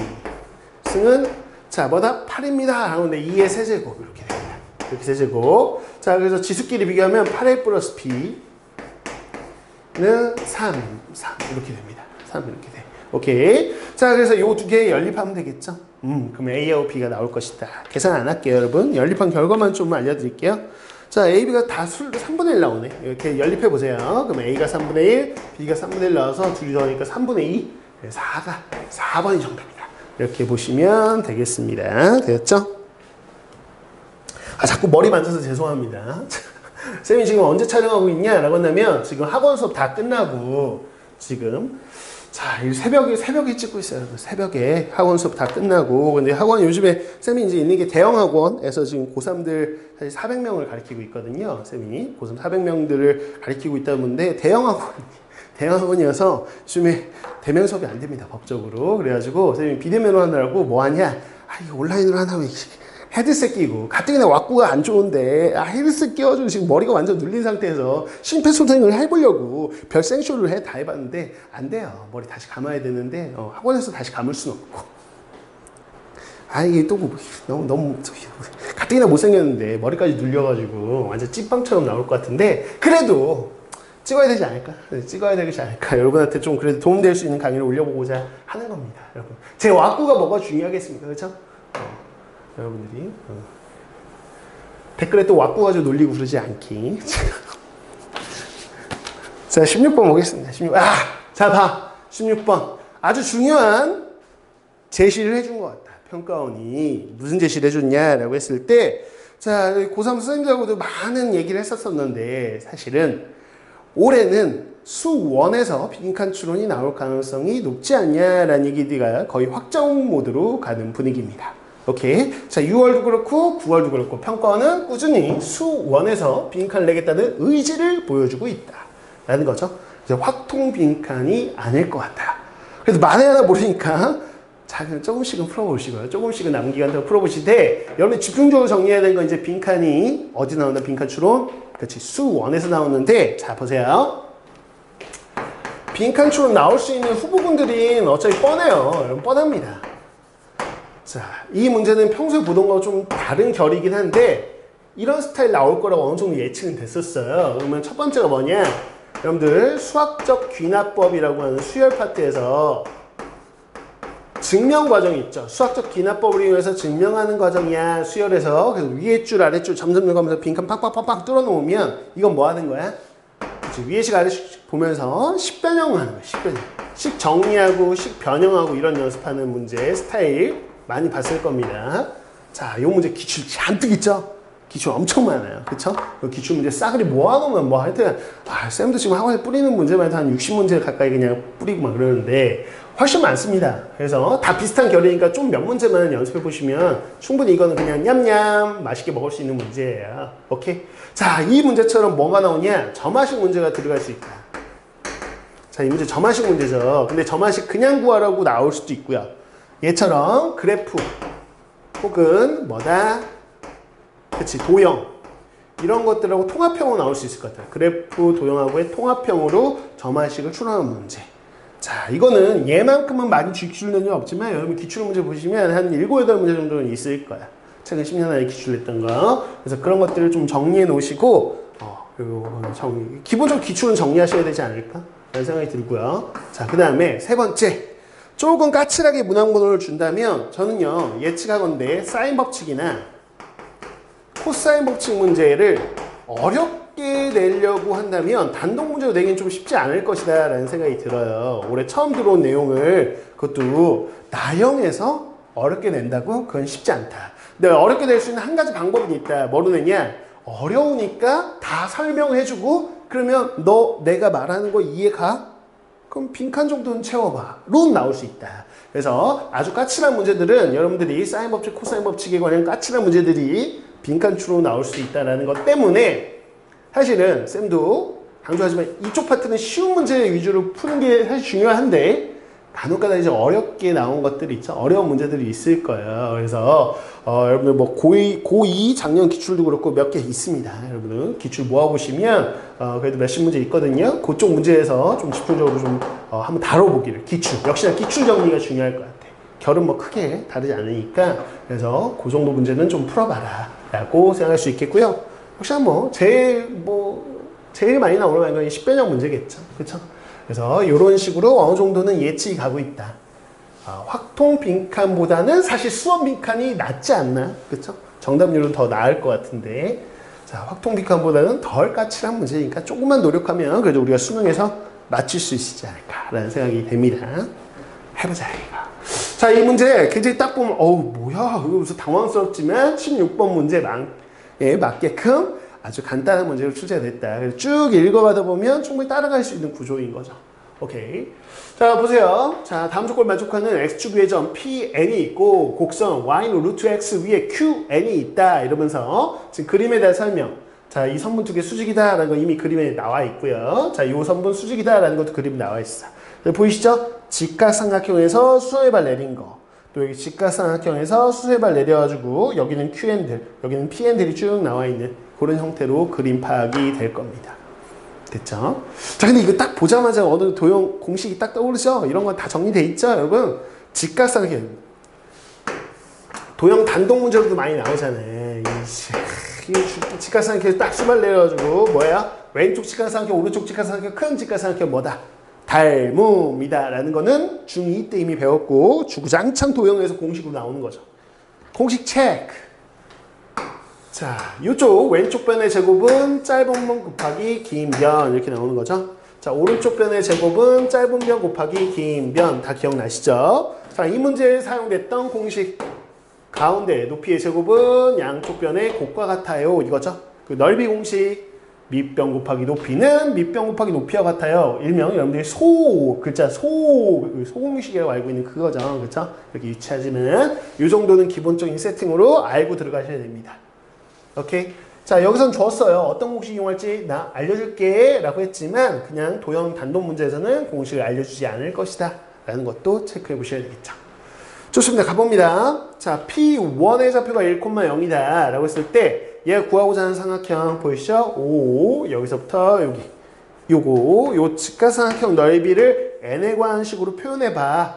승은 자, 뭐다? 8입니다. 하는데 2의 세제곱 이렇게 됩니다. 이렇게 세제곱. 자, 그래서 지수끼리 비교하면 8a 플러스 b는 3 이렇게 됩니다. 3 이렇게 돼. 오케이. 자, 그래서 요 두 개 연립하면 되겠죠? 그럼 A하고 B가 나올 것이다. 계산 안 할게요, 여러분. 연립한 결과만 좀 알려드릴게요. 자, A, B가 다 3분의 1 나오네. 이렇게 연립해 보세요. 그럼 A가 3분의 1, B가 3분의 1 나와서 둘이 더하니까 3분의 2. 4번이 정답이다. 이렇게 보시면 되겠습니다. 되었죠? 아, 자꾸 머리 만져서 죄송합니다. 쌤이 지금 언제 촬영하고 있냐? 라고 한다면 지금 학원 수업 다 끝나고 지금 자, 새벽에 찍고 있어요. 새벽에 학원 수업 다 끝나고. 근데 학원 요즘에 쌤이 이제 있는 게 대형 학원에서 지금 고3들 사실 400명을 가르치고 있거든요. 쌤이 고3 400명들을 가르치고 있다 보는데 대형 학원이어서 요즘에 대면 수업이 안 됩니다. 법적으로. 그래가지고 쌤이 비대면으로 하느라고 뭐 하냐? 아, 이거 온라인으로 하나면 헤드셋 끼고 가뜩이나 왁구가 안 좋은데 헤드셋 끼워주고 지금 머리가 완전 눌린 상태에서 심폐소생을 해보려고 별 생쇼를 다 해봤는데 안 돼요. 머리 다시 감아야 되는데 학원에서 다시 감을 수는 없고 아 이게 또 너무 가뜩이나 못생겼는데 머리까지 눌려가지고 완전 찐빵처럼 나올 것 같은데 그래도 찍어야 되지 않을까? 찍어야 되지 않을까? 여러분한테 좀 그래도 도움될 수 있는 강의를 올려보고자 하는 겁니다. 여러분 제 왁구가 뭐가 중요하겠습니까? 그렇죠? 여러분들이 댓글에 또 왁구 가지고 놀리고 그러지 않기. 자, 16번 보겠습니다. 16. 자, 봐. 16번. 아주 중요한 제시를 해준 것 같다. 평가원이 무슨 제시를 해줬냐라고 했을 때, 자, 고3 선생님들하고도 많은 얘기를 했었었는데, 사실은 올해는 수1에서 빈칸 추론이 나올 가능성이 높지 않냐라는 얘기가 거의 확정 모드로 가는 분위기입니다. 오케이. 자, 6월도 그렇고 9월도 그렇고 평가원은 꾸준히 수1에서 빈칸을 내겠다는 의지를 보여주고 있다. 라는 거죠. 그래서 확통 빈칸이 아닐 것 같아요. 그래서 만에 하나 모르니까 자, 그냥 조금씩은 풀어보시고요. 조금씩은 남은 기간 동안 풀어보시되 여러분이 집중적으로 정리해야 되는 건 이제 빈칸이 어디 나온다? 빈칸 추론. 그렇지. 수1에서 나오는데 자, 보세요. 빈칸 추론 나올 수 있는 후보군들이 어차피 뻔해요. 여러분 뻔합니다. 자, 이 문제는 평소에 보던 거와 좀 다른 결이긴 한데 이런 스타일 나올 거라고 어느 정도 예측은 됐었어요. 그러면 첫 번째가 뭐냐? 여러분들 수학적 귀납법이라고 하는 수열 파트에서 증명 과정이 있죠. 수학적 귀납법을 이용해서 증명하는 과정이야. 수열에서 그래서 위에 줄 아래 줄 점점 늘어가면서 빈칸 팍팍팍팍 뚫어 놓으면 이건 뭐 하는 거야? 그치, 위에 식 아래 식 보면서 식 변형을 하는 거야. 식 변형. 식 정리하고 식 변형하고 이런 연습하는 문제 스타일 많이 봤을 겁니다. 자, 이 문제 기출 잔뜩 있죠? 기출 엄청 많아요. 그쵸? 기출 문제 싸그리 모아놓으면 뭐 하여튼, 쌤도 지금 학원에 뿌리는 문제만 해도 한 60문제 가까이 그냥 뿌리고 막 그러는데 훨씬 많습니다. 그래서 다 비슷한 결이니까 좀 몇 문제만 연습해 보시면 충분히 이거는 그냥 냠냠 맛있게 먹을 수 있는 문제예요. 오케이? 자, 이 문제처럼 뭐가 나오냐? 점화식 문제가 들어갈 수 있다. 자, 이 문제 점화식 문제죠. 근데 점화식 그냥 구하라고 나올 수도 있고요. 얘처럼 그래프 혹은 뭐다? 그치, 도형 이런 것들하고 통합형으로 나올 수 있을 것 같아요. 그래프 도형하고의 통합형으로 점화식을 추론하는 문제. 자, 이거는 얘만큼은 많이 기출된 적 없지만 여러분 기출 문제 보시면 한 7, 8문제 정도는 있을 거야. 최근 10년 안에 기출했던 거. 그래서 그런 것들을 좀 정리해 놓으시고 기본적으로 기출은 정리하셔야 되지 않을까? 라는 생각이 들고요. 자, 그 다음에 세 번째. 조금 까칠하게 문항번호를 준다면 저는요 예측하건대 사인 법칙이나 코사인 법칙 문제를 어렵게 내려고 한다면 단독 문제로 내기는 좀 쉽지 않을 것이다 라는 생각이 들어요. 올해 처음 들어온 내용을 그것도 나형에서 어렵게 낸다고? 그건 쉽지 않다. 근데 어렵게 낼 수 있는 한 가지 방법이 있다. 뭐로 내냐? 어려우니까 다 설명해주고 그러면 너 내가 말하는 거 이해가? 그럼 빈칸 정도는 채워봐. 로 나올 수 있다. 그래서 아주 까칠한 문제들은 여러분들이 사인 법칙, 코사인 법칙에 관한 까칠한 문제들이 빈칸 추로 나올 수 있다는 것 때문에 사실은 쌤도 강조하지만 이쪽 파트는 쉬운 문제 위주로 푸는 게 사실 중요한데 간혹가다 이제 어렵게 나온 것들이 있죠. 어려운 문제들이 있을 거예요. 그래서 여러분들 뭐 고2 작년 기출도 그렇고 몇 개 있습니다. 여러분들 기출 모아보시면 그래도 몇십 문제 있거든요. 그쪽 문제에서 좀 집중적으로 좀 한번 다뤄보기를. 기출 역시나 기출 정리가 중요할 것 같아. 결은 뭐 크게 다르지 않으니까 그래서 그 정도 문제는 좀 풀어봐라 라고 생각할 수 있겠고요. 혹시나 제일 많이 나오는 건 10변형 문제겠죠. 그렇죠? 그래서 이런 식으로 어느 정도는 예측이 가고 있다. 확통 빈칸보다는 사실 수원 빈칸이 낫지 않나? 그렇죠? 정답률은 더 나을 것 같은데, 자, 확통 빈칸보다는 덜 까칠한 문제니까 조금만 노력하면 그래도 우리가 수능에서 맞출 수 있지 않을까라는 생각이 됩니다. 해보자 이거. 자, 이 문제 굉장히 딱 보면 뭐야? 이거 무슨 당황스럽지만 16번 문제에 맞게끔 아주 간단한 문제로 출제가 됐다. 그래서 쭉 읽어가다 보면 충분히 따라갈 수 있는 구조인 거죠. 오케이. 자, 보세요. 자, 다음 조건 만족하는 x축 위에 점 Pn이 있고 곡선 y는 루트 x 위에 Qn이 있다. 이러면서 지금 그림에 대한 설명. 자, 이 선분 두 개 수직이다라는 거 이미 그림에 나와 있고요. 자, 이 선분 수직이다라는 것도 그림 나와 있어. 보이시죠? 직각삼각형에서 수소의 내린 거. 또 여기 직각삼각형에서 수소의 내려가지고 여기는 QN들, 여기는 PN들이 쭉 나와 있는 그런 형태로 그림 파악이 될 겁니다. 됐죠? 자, 근데 이거 딱 보자마자 어느 도형 공식이 딱 떠오르죠? 이런 건 다 정리돼 있죠, 여러분? 직각삼각형. 도형 단독 문제로도 많이 나오잖아요. 직각삼각형에서 딱 수발 내려가지고 뭐야? 왼쪽 직각삼각형, 오른쪽 직각삼각형, 큰 직각삼각형 뭐다? 닮음이다 라는 거는 중2 때 이미 배웠고 주구장창 도형에서 공식으로 나오는 거죠. 공식 체크. 자, 이쪽 왼쪽 변의 제곱은 짧은 변 곱하기 긴 변 이렇게 나오는 거죠. 자, 오른쪽 변의 제곱은 짧은 변 곱하기 긴 변 다 기억나시죠? 자, 이 문제에 사용됐던 공식 가운데 높이의 제곱은 양쪽 변의 곱과 같아요 이거죠. 그 넓이 공식 밑변 곱하기 높이는 밑변 곱하기 높이와 같아요. 일명 여러분들이 글자 소공식이라고 알고 있는 그거죠. 그렇죠? 이렇게 유치하지만 이 정도는 기본적인 세팅으로 알고 들어가셔야 됩니다. 오케이? 자, 여기선 줬어요. 어떤 공식 이용할지 나 알려줄게 라고 했지만 그냥 도형 단독 문제에서는 공식을 알려주지 않을 것이다 라는 것도 체크해 보셔야 되겠죠. 좋습니다. 가봅니다. 자, P1의 좌표가 1,0이다 라고 했을 때 얘가 구하고자 하는 삼각형 보이시죠? O 여기서부터 여기 요 직각삼각형 넓이를 n에 관한 식으로 표현해봐.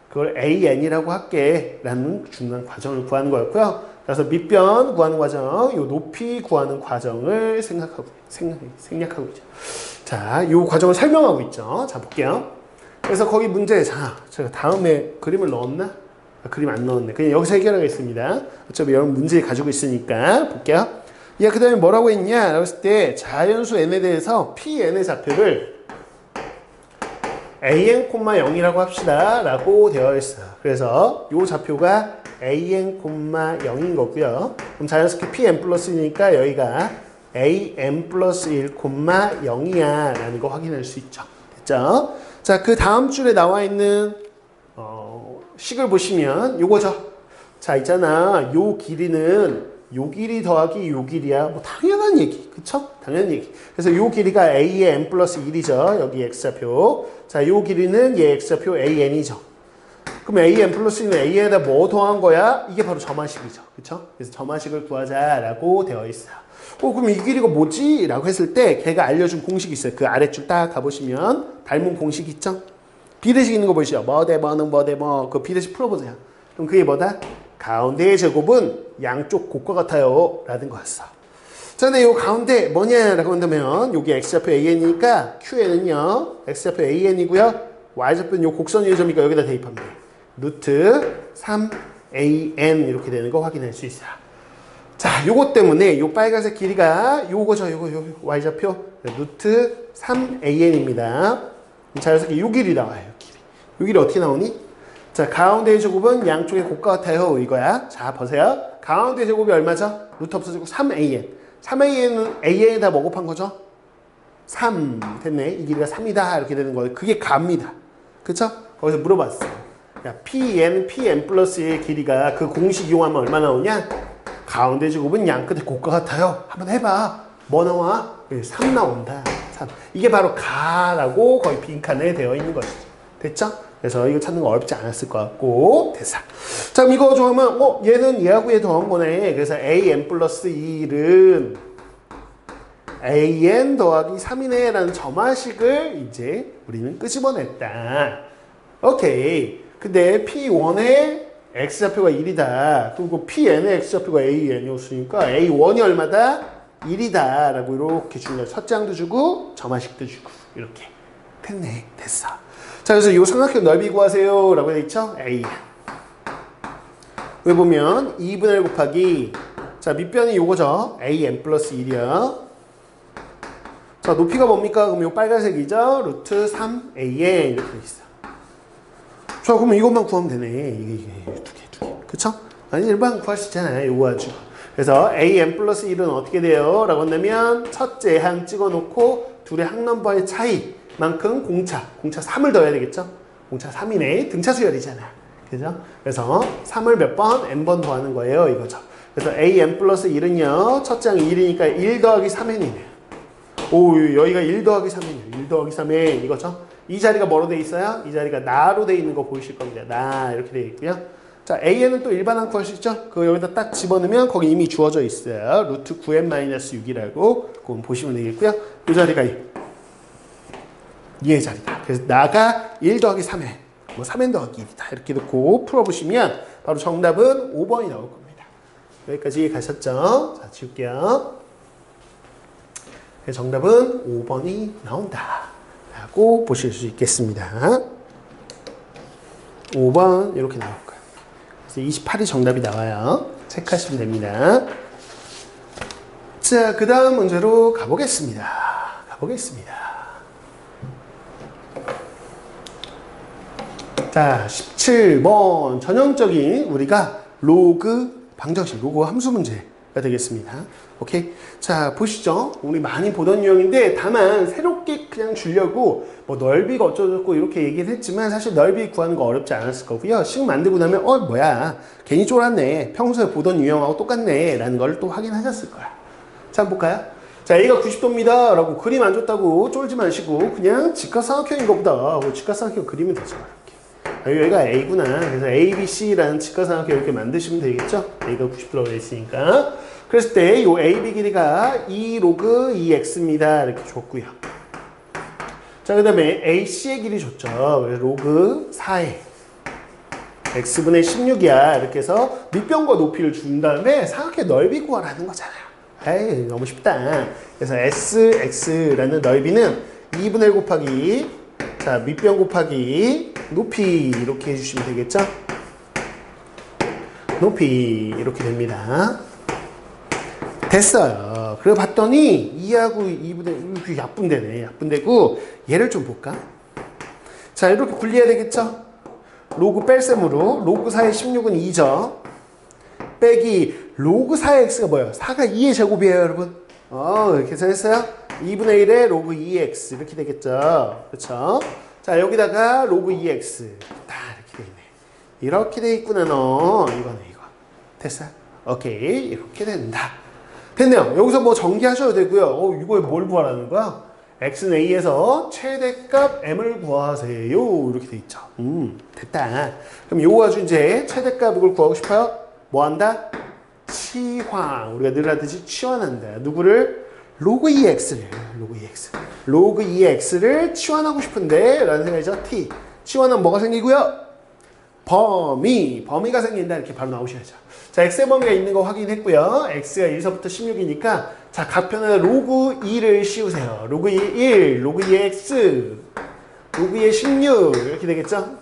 그걸 an이라고 할게 라는 중간 과정을 구하는 거였고요. 그래서 밑변 구하는 과정, 요 높이 구하는 과정을 생략하고 있죠. 자, 요 과정을 설명하고 있죠. 자, 볼게요. 그래서 거기 문제, 자, 제가 다음에 그림을 넣었나? 그림 안 넣었네. 그냥 여기서 해결하겠습니다. 어차피 여러분 문제 가지고 있으니까 볼게요. 그 다음에 뭐라고 했냐? 라고 했을 때 자연수 n에 대해서 Pn의 좌표를 an,0이라고 합시다. 라고 되어 있어요. 그래서 이 좌표가 an,0인 거고요. 그럼 자연스럽게 Pn 플러스 1이니까 여기가 an 플러스 1,0이야 라는 거 확인할 수 있죠. 됐죠? 자, 그 다음 줄에 나와 있는 식을 보시면 요거죠. 자, 있잖아. 요 길이는 요 길이 더하기 요 길이야. 뭐 당연한 얘기. 그쵸? 당연한 얘기. 그래서 요 길이가 a의 n 플러스 1이죠. 여기 x좌표. 자, 요 길이는 얘 x좌표 an이죠. 그럼 an 플러스 1은 an에다 뭐 더한 거야? 이게 바로 점화식이죠. 그쵸? 그래서 점화식을 구하자라고 되어 있어요. 그럼 이 길이가 뭐지? 라고 했을 때 걔가 알려준 공식이 있어요. 그 아래줄 딱 가보시면 닮은 공식 있죠? 비례식 있는 거 보이시죠? 그 비례식 풀어보세요. 그럼 그게 뭐다? 가운데의 제곱은 양쪽 곱과 같아요 라는 거였어. 자, 근데 요 가운데 뭐냐라고 한다면 여기 x좌표 an이니까 qn은요 x좌표 an이고요 y좌표는 요 곡선 위의 점이니까 여기다 대입합니다. 루트 3an 이렇게 되는 거 확인할 수 있어요. 자, 요거 때문에 요 빨간색 길이가 요거죠. 요거 y좌표 루트 3an입니다. 자연스럽게 요 길이 나와요. 요 길이 어떻게 나오니? 자, 가운데의 제곱은 양쪽의 곱과 같아요 이거야. 자, 보세요. 가운데 제곱이 얼마죠? 루트 없어지고 3an. 3an은 an에다 뭐 곱한 거죠? 3 됐네. 이 길이가 3이다 이렇게 되는 거예요. 그게 갑니다. 그쵸? 거기서 물어봤어. 야, pn 플러스 1의 길이가 그 공식 이용하면 얼마 나오냐? 가운데 제곱은 양 끝의 곱과 같아요. 한번 해봐. 뭐 나와? 3 나온다. 3. 이게 바로 가라고 거의 빈칸에 되어 있는 것이죠. 됐죠? 그래서 이거 찾는 거 어렵지 않았을 것 같고 됐어. 자, 그럼 이거 좋아하면 얘는 얘하고 얘 더한 거네. 그래서 an 플러스 1은 an 더하기 3이네 라는 점화식을 이제 우리는 끄집어냈다. 오케이. 근데 P1의 x좌표가 1이다. 그리고 Pn의 x좌표가 an이었으니까 a1이 얼마다? 1이다 라고 이렇게 주는 거야. 첫장도 주고 점화식도 주고 이렇게 됐네. 됐어. 자, 그래서 이 삼각형 넓이 구하세요 라고 되어있죠? a 여기 보면 2분의 1 곱하기 자 밑변이 요거죠. an 플러스 1이야. 자, 높이가 뭡니까? 그럼 요 빨간색이죠? 루트 3an 이렇게 돼 있어. 자, 그러면 이것만 구하면 되네. 이게 두 개. 그쵸? 아니, 일반 구할 수 있잖아요. 요거 가지고. 그래서 an 플러스 1은 어떻게 돼요? 라고 한다면 첫째 항 찍어놓고 둘의 항넘버의 차이만큼 공차 3을 더해야 되겠죠? 공차 3이네. 등차 수열이잖아. 그죠? 그래서 3을 몇 번? n번 더하는 거예요. 이거죠. 그래서 an 플러스 1은요. 첫째 항이 1이니까 1 더하기 3n이네요. 오, 여기가 1 더하기 3n이에요. 1 더하기 3n 이거죠? 이 자리가 뭐로 돼 있어요? 이 자리가 나로 돼 있는 거 보이실 겁니다. 나 이렇게 돼 있고요. 자, an은 또 일반항 구할 수 있죠? 그거 여기다 딱 집어넣으면 거기 이미 주어져 있어요. 루트 9n-6이라고 그건 보시면 되겠고요. 이 자리가 얘의 자리다. 그래서 나가 1 더하기 3n, 뭐 3n 더하기 1이다. 이렇게 놓고 풀어보시면 바로 정답은 5번이 나올 겁니다. 여기까지 가셨죠? 자, 지울게요. 정답은 5번이 나온다 라고 보실 수 있겠습니다. 5번 이렇게 나올 거예요. 그래서 28이 정답이 나와요. 체크하시면 됩니다. 자, 그 다음 문제로 가보겠습니다. 자, 17번 전형적인 우리가 로그 방정식, 로그 함수 문제가 되겠습니다. 오케이? 자, 보시죠. 우리 많이 보던 유형인데 다만 새롭게 그냥 주려고 뭐 넓이가 어쩌고 이렇게 얘기를 했지만 사실 넓이 구하는 거 어렵지 않았을 거고요. 식 만들고 나면 뭐야 괜히 쫄았네. 평소에 보던 유형하고 똑같네 라는 걸 또 확인하셨을 거야. 자, 한번 볼까요? 자, A가 90도입니다 라고 그림 안 줬다고 쫄지 마시고 그냥 직각삼각형인가 보다. 직각삼각형 그리면 되죠. 이렇게. 여기가 A구나. 그래서 A, B, C라는 직각삼각형 이렇게 만드시면 되겠죠. A가 90도라고 되어 있으니까. 그랬을 때 이 AB 길이가 2 로그 2x입니다. 이렇게 줬고요. 자, 그 다음에 AC의 길이 줬죠. 그래서 로그 4에 x분의 16이야. 이렇게 해서 밑변과 높이를 준 다음에 삼각형 넓이 구하라는 거잖아요. 에이, 너무 쉽다. 그래서 SX라는 넓이는 2분의 1 곱하기 자, 밑변 곱하기 높이 이렇게 해주시면 되겠죠? 높이 이렇게 됩니다. 됐어요. 그래 봤더니 2하고 2분의 1 약분되네. 약분되고 얘를 좀 볼까? 자, 이렇게 분리해야 되겠죠? 로그 뺄셈으로 로그 4의 16은 2죠. 빼기 로그 4의 x가 뭐예요? 4가 2의 제곱이에요, 여러분. 계산했어요? 2분의 1의 로그 2x 이렇게 되겠죠. 그렇죠? 자, 여기다가 로그 2x 딱 이렇게 돼 있네. 이렇게 돼 있구나 너. 이거네 이거. 됐어요? 오케이. 이렇게 된다. 됐네요. 여기서 뭐 전개하셔도 되고요. 이거에 뭘 구하라는 거야? x는 a에서 최대값 m을 구하세요. 이렇게 돼 있죠. 됐다. 그럼 요거 가지고 이제 최대값 이걸 구하고 싶어요? 뭐 한다? 치환. 우리가 늘 하듯이 치환한다. 누구를? 로그 2x를. 로그 2x를 치환하고 싶은데 라는 생각이죠. t. 치환하면 뭐가 생기고요? 범위가 생긴다. 이렇게 바로 나오셔야죠. 자, x의 범위가 있는 거 확인했고요. x가 1서부터 16이니까 자, 각편에 로그 2를 씌우세요. 로그 2, 1, 로그 2의 x, 로그 2의 16 이렇게 되겠죠?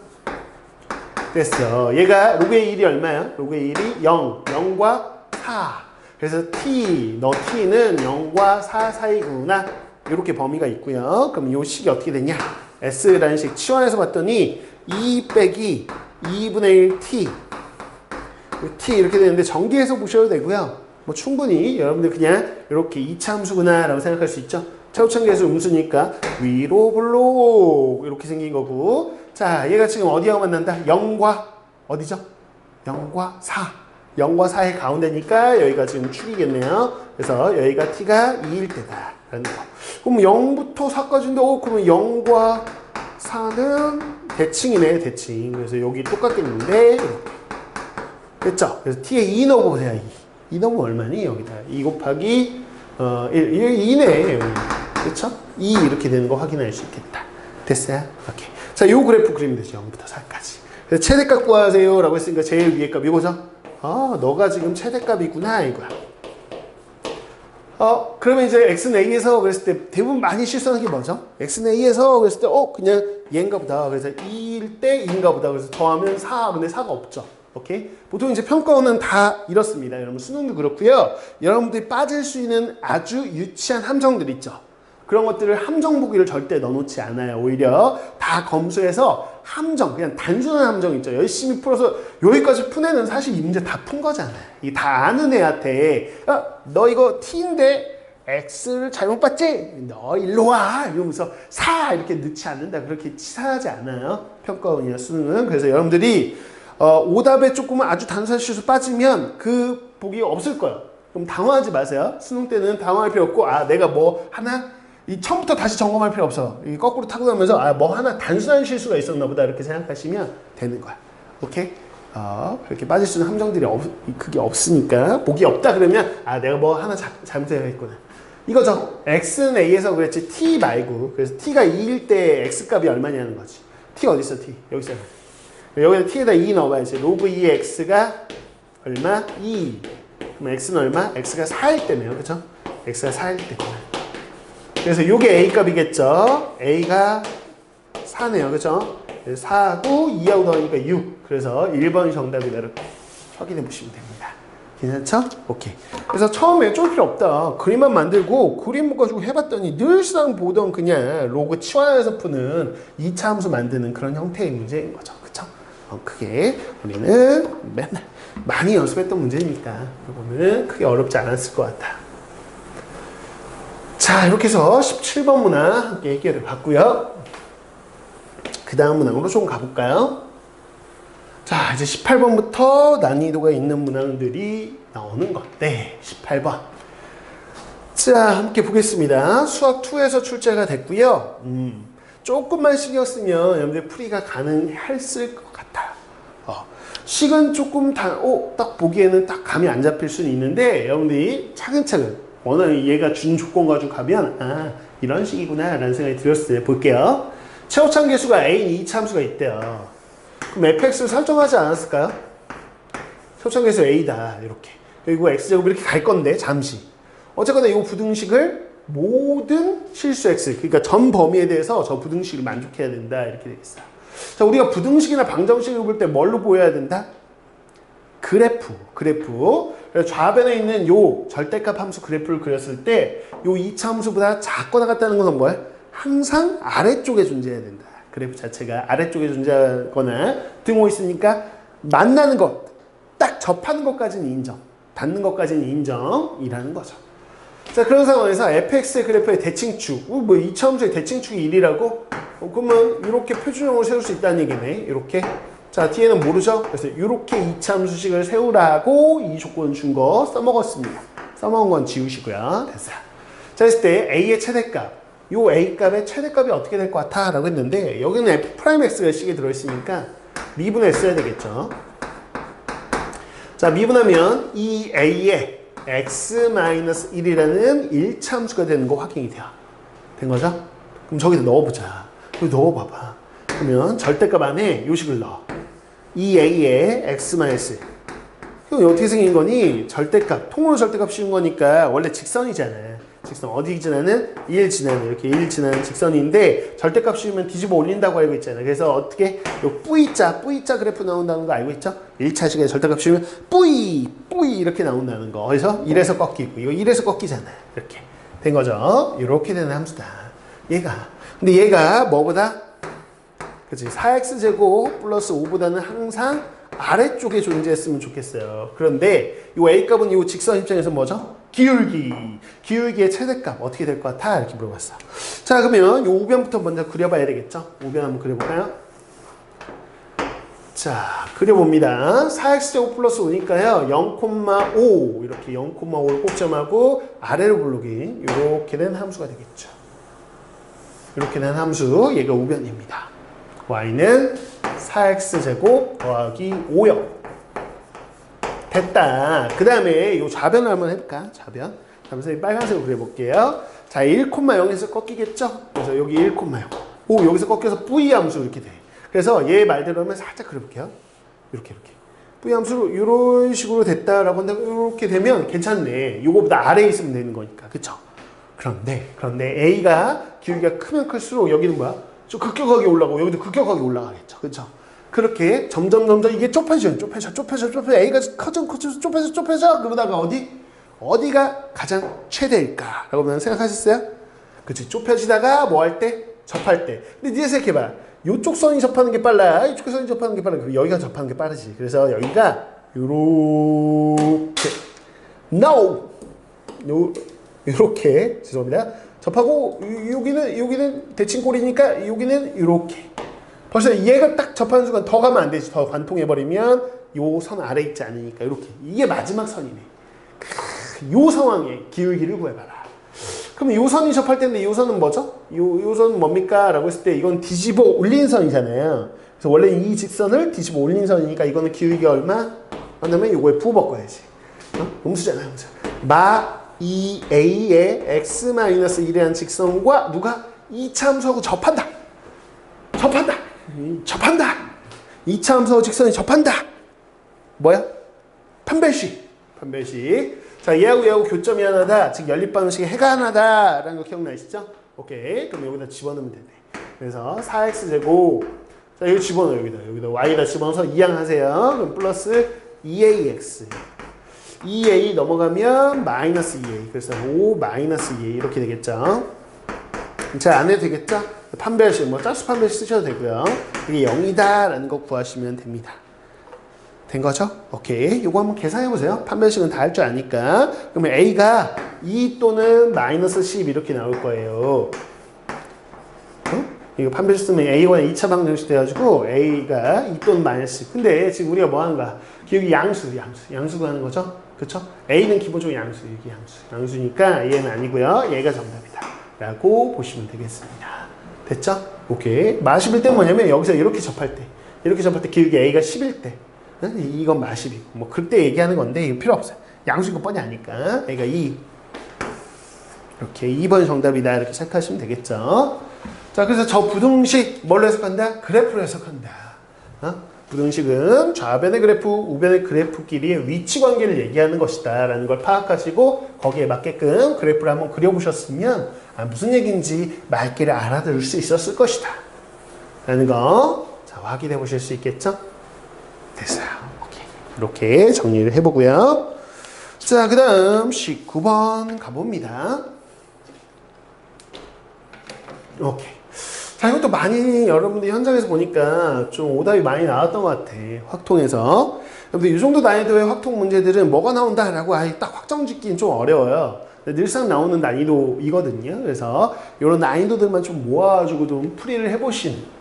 됐어. 얘가 로그의 1이 얼마야? 로그의 1이 0, 0과 4. 그래서 너 t는 0과 4 사이구나. 이렇게 범위가 있고요. 그럼 이 식이 어떻게 되냐? s라는 식 치환해서 봤더니 2 빼기 2분의 1 t 이렇게 되는데 전개해서 보셔도 되고요. 뭐 충분히 여러분들 그냥 이렇게 2차 함수구나 라고 생각할 수 있죠. 최우천계수 음수니까 위로 블록 이렇게 생긴 거고. 자, 얘가 지금 어디하고 만난다? 0과 어디죠? 0과 4. 0과 4의 가운데니까 여기가 지금 축이겠네요. 그래서 여기가 t가 2일 때다 라는 거. 그럼 0부터 4까지인데 그러면 0과 4는 대칭이네, 대칭. 그래서 여기 똑같겠는데 이렇게. 됐죠? 그래서 t에 2 넣어보세요. 2 넣으면 얼마니? 여기다 2 곱하기 2네. 그렇죠? 2 이렇게 되는 거 확인할 수 있겠다. 됐어요? 오케이. 자, 요 그래프 그리면 되죠. 0부터 4까지. 그래서 최대값 구하세요 라고 했으니까 제일 위에 값 이거죠? 너가 지금 최대값이구나 이거야. 그러면 이제 x는 a에서 그랬을 때 대부분 많이 실수하는 게 뭐죠? x는 a에서 그랬을 때 그냥 얘인가 보다. 그래서 2일 때 2인가 보다. 그래서 더하면 4. 근데 4가 없죠. 오케이? 보통 이제 평가원은 다 이렇습니다. 여러분 수능도 그렇고요. 여러분들이 빠질 수 있는 아주 유치한 함정들 있죠. 그런 것들을 함정 보기를 절대 넣어놓지 않아요. 오히려 다 검수해서 함정, 그냥 단순한 함정 있죠. 열심히 풀어서 여기까지 푼 애는 사실 이 문제 다 푼 거잖아요. 이 다 아는 애한테 너 이거 t인데 x를 잘못 봤지? 너 일로 와! 이러면서 4 이렇게 넣지 않는다. 그렇게 치사하지 않아요. 평가원이나 수능은. 그래서 여러분들이 오답에 조금은 아주 단순한 실수 빠지면 그 보기 없을 거예요. 그럼 당황하지 마세요. 수능 때는 당황할 필요 없고 내가 뭐 하나 이 처음부터 다시 점검할 필요 없어. 이 거꾸로 타고 가면서 뭐 하나 단순한 실수가 있었나 보다 이렇게 생각하시면 되는 거야. 오케이? 그렇게 빠질 수 있는 함정들이 그게 없으니까 복이 없다 그러면 내가 뭐 하나 잘못했구나. 이거죠. x는 a에서 그랬지 t 말고. 그래서 t가 2일 때 x값이 얼마냐는 거지. t 어디 있어 t? 여기 있어. 여기다 t에다 2 넣어봐야지. 로그 2의 x가 얼마? 2. 그럼 x는 얼마? x가 4일 때네요. 그쵸? x가 4일 때. 그래서 이게 a 값이겠죠. a가 4네요. 그죠? 4하고 2하고 더하니까 6. 그래서 1번이 정답이다. 이렇게 확인해 보시면 됩니다. 괜찮죠? 오케이. 그래서 처음에 쫄 필요 없다. 그림만 만들고 그림 가지고 해봤더니 늘상 보던 그냥 로그 치환해서 푸는 2차 함수 만드는 그런 형태의 문제인 거죠. 그쵸? 그게 우리는 맨날 많이 연습했던 문제니까 이거는 크게 어렵지 않았을 것 같아. 자, 이렇게 해서 17번 문항 함께 해결을 봤고요. 그 다음 문항으로 좀 가볼까요? 자, 이제 18번부터 난이도가 있는 문항들이 나오는 건데 18번. 자, 함께 보겠습니다. 수학 2에서 출제가 됐고요. 조금만 신경 쓰면 여러분들 풀이가 가능했을 것 같아요. 식은 조금 딱 보기에는 딱 감이 안 잡힐 수는 있는데 여러분들이 차근차근 워낙 얘가 준 조건 가지고 가면 이런 식이구나 라는 생각이 들었을 때 볼게요. 최고참 계수가 a인 2차 함수가 있대요. 그럼 fx를 설정하지 않았을까요? 최고참 계수 a다 이렇게. 그리고 x제곱 이렇게 갈 건데 잠시. 어쨌거나 이 부등식을 모든 실수 x, 그러니까 전 범위에 대해서 저 부등식을 만족해야 된다 이렇게 되겠어요. 자, 우리가 부등식이나 방정식을 볼 때 뭘로 보여야 된다? 그래프. 그래서 좌변에 있는 요 절대값 함수 그래프를 그렸을 때 요 2차 함수보다 작거나 같다는 것은 뭐야? 항상 아래쪽에 존재해야 된다. 그래프 자체가 아래쪽에 존재하거나 등호 있으니까 만나는 것, 딱 접하는 것까지는 인정. 닿는 것까지는 인정이라는 거죠. 자, 그런 상황에서 fx의 그래프의 대칭축, 뭐 2차 함수의 대칭축이 1이라고? 그러면 이렇게 표준형으로 세울 수 있다는 얘기네. 이렇게. 자, 뒤에는 모르죠? 그래서 이렇게 2차 함수식을 세우라고 이 조건 준 거 써먹었습니다. 써먹은 건 지우시고요. 됐어요. 자, 했을 때 a의 최대값. 요 a 값의 최대값이 어떻게 될 것 같아? 라고 했는데 여기는 f'x가 식에 들어있으니까 미분했어야 되겠죠. 자, 미분하면 이 a의 x-1이라는 1차 함수가 되는 거 확인이 돼요. 된 거죠? 그럼 저기다 넣어보자. 여기 넣어봐봐. 그러면 절대값 안에 요 식을 넣어. 이 a의 x-1. 이거 어떻게 생긴 거니? 절대값. 통으로 절대값 씌운 거니까 원래 직선이잖아. 직선 어디 지나는? 1 지나는 이렇게 1 지나는 직선인데 절대값 씌우면 뒤집어 올린다고 알고 있잖아요. 그래서 어떻게 요 뿌이자 그래프 나온다는 거 알고 있죠? 1차 시간에 절대값 씌우면 뿌이 이렇게 나온다는 거. 그래서 1에서 꺾이고 이거 1에서 꺾이잖아. 이렇게 된 거죠. 이렇게 되는 함수다. 근데 얘가 뭐보다? 그치 4x제곱 플러스 5보다는 항상 아래쪽에 존재했으면 좋겠어요. 그런데 이 a값은 이 직선 입장에서 뭐죠? 기울기의 최대값 어떻게 될 것 같아? 이렇게 물어봤어. 자, 그러면 이 우변부터 먼저 그려봐야 되겠죠? 우변 한번 그려볼까요? 자, 그려봅니다. 4x제곱 플러스 5니까요 0,5 이렇게 0,5를 꼭점하고 아래로 블록인 이렇게 된 함수가 되겠죠. 이렇게 된 함수, 얘가 우변입니다. y는 4x제곱 더하기 5요. 됐다. 그 다음에 이 좌변을 한번 해볼까? 좌변. 선생님 빨간색으로 그려볼게요. 자, 1,0에서 꺾이겠죠? 그래서 여기 1,0. 오, 여기서 꺾여서 V 함수 이렇게 돼. 그래서 얘 말대로 하면 살짝 그려볼게요. 이렇게. V 함수로 이런 식으로 됐다라고 한다면 이렇게 되면 괜찮네. 요거보다 아래에 있으면 되는 거니까. 그쵸? 그런데 A가 기울기가 크면 클수록 여기는 뭐야? 좀 급격하게 올라가고 여기도 급격하게 올라가겠죠. 그쵸? 그렇게 점점 이게 좁혀져. A가 커져 좁혀져. 그러다가 어디가 가장 최대일까? 라고 한번 생각하셨어요? 그치? 좁혀지다가 뭐 할 때? 접할 때. 근데 니네 생각해봐. 이쪽 선이 접하는 게 빨라. 이쪽 선이 접하는 게 빨라. 그리고 여기가 접하는 게 빠르지. 그래서 여기가 요렇게 No! 요렇게 죄송합니다. 접하고 여기는 대칭꼴이니까 여기는 요렇게. 벌써 얘가 딱 접하는 순간 더 가면 안 되지. 더 관통해버리면 요 선 아래 있지 않으니까 이렇게. 이게 마지막 선이네. 요 상황에 기울기를 구해봐라. 그럼 요 선이 접할 텐데 요 선은 뭐죠? 요 선은 뭡니까? 라고 했을 때 이건 뒤집어 올린 선이잖아요. 그래서 원래 이 직선을 뒤집어 올린 선이니까 이거는 기울기가 얼마? 한다면 요거에 부호 바꿔야지. 음수잖아요. 음수. 이 A의 x-1이라는 직선과 누가? 이차 함수하고 접한다. 2차 함수하고 직선이 접한다. 뭐야? 판별식. 자, 얘하고 교점이 하나다. 즉 연립방식의 해가 하나다라는 거 기억나시죠? 오케이. 그럼 여기다 집어넣으면 되네. 그래서 4x제곱. 자, 여기 집어넣어. 여기다 y에다 집어넣어서 이항하세요. 그럼 플러스 2ax. 2a 넘어가면 마이너스 2a. 그래서 5 마이너스 2a 이렇게 되겠죠. 자, 안 해도 되겠죠? 판별식, 짝수 판별식 쓰셔도 되고요. 이게 0이다라는 거 구하시면 됩니다. 된 거죠? 오케이. 요거 한번 계산해보세요. 판별식은 다 할 줄 아니까. 그러면 A가 2 또는 마이너스 10 이렇게 나올 거예요. 이거 판별식 쓰면 A1의 2차 방정식 돼가지고 A가 2 또는 마이너스 10. 근데 지금 우리가 뭐 하는 거야? 기억이 양수 구하는 거죠? 그쵸? A는 기본적으로 양수, 여기 양수니까 얘는 아니고요. 얘가 정답이다. 라고 보시면 되겠습니다. 됐죠? 오케이. 마십일 때는 뭐냐면 여기서 이렇게 접할 때 기울기 A가 10일 때 이건 마십이고 뭐 그때 얘기하는 건데 이거 필요 없어요. 양수인 거 뻔히 아니까 A가 2 이렇게 2번 정답이다 이렇게 생각하시면 되겠죠. 자, 그래서 저 부등식 뭘로 해석한다? 그래프로 해석한다. 부등식은 좌변의 그래프, 우변의 그래프끼리의 위치 관계를 얘기하는 것이다 라는 걸 파악하시고 거기에 맞게끔 그래프를 한번 그려보셨으면 무슨 얘기인지 맑게를 알아들을 수 있었을 것이다 라는 거 자, 확인해 보실 수 있겠죠? 됐어요. 오케이. 이렇게 정리를 해보고요. 자, 그 다음 19번 가봅니다. 오케이. 자, 이것도 많이 여러분들이 현장에서 보니까 좀 오답이 많이 나왔던 것 같아. 확통에서. 여러분들 이 정도 난이도의 확통 문제들은 뭐가 나온다라고 아예 딱 확정 짓기는 좀 어려워요. 늘상 나오는 난이도이거든요. 그래서 이런 난이도들만 좀 모아가지고 좀 풀이를 해보시는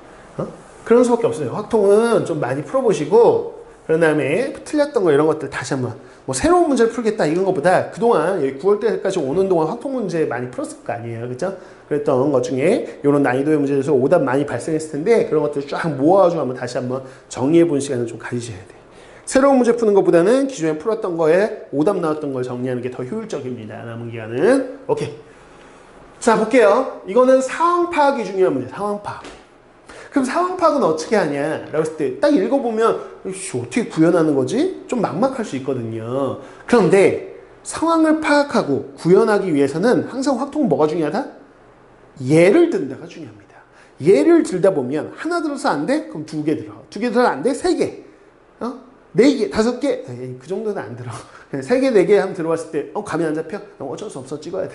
그런 수밖에 없어요. 확통은 좀 많이 풀어보시고 그런 다음에 틀렸던 거 이런 것들 다시 한번 뭐 새로운 문제를 풀겠다 이런 것보다 그동안 여기 9월 때까지 오는 동안 확통 문제 많이 풀었을 거 아니에요. 그죠? 그랬던 것 중에 이런 난이도의 문제에서 오답 많이 발생했을 텐데 그런 것들 쫙 모아가지고 한번 다시 한번 정리해 보는 시간을 좀 가지셔야 돼요. 새로운 문제 푸는 것보다는 기존에 풀었던 거에 오답 나왔던 걸 정리하는 게 더 효율적입니다. 남은 기간은. 오케이. 자, 볼게요. 이거는 상황 파악이 중요한 문제. 상황 파악. 그럼 상황 파악은 어떻게 하냐? 라고 했을 때 딱 읽어보면 어떻게 구현하는 거지? 좀 막막할 수 있거든요. 그런데 상황을 파악하고 구현하기 위해서는 항상 확통은 뭐가 중요하다? 예를 든다가 중요합니다. 예를 들다 보면 하나 들어서 안 돼? 그럼 2개 들어. 2개 들어서 안 돼? 3개. 4개, 5개? 그 정도는 안 들어. 3개, 4개 하면 들어왔을 때 감이 안 잡혀? 어쩔 수 없어. 찍어야 돼.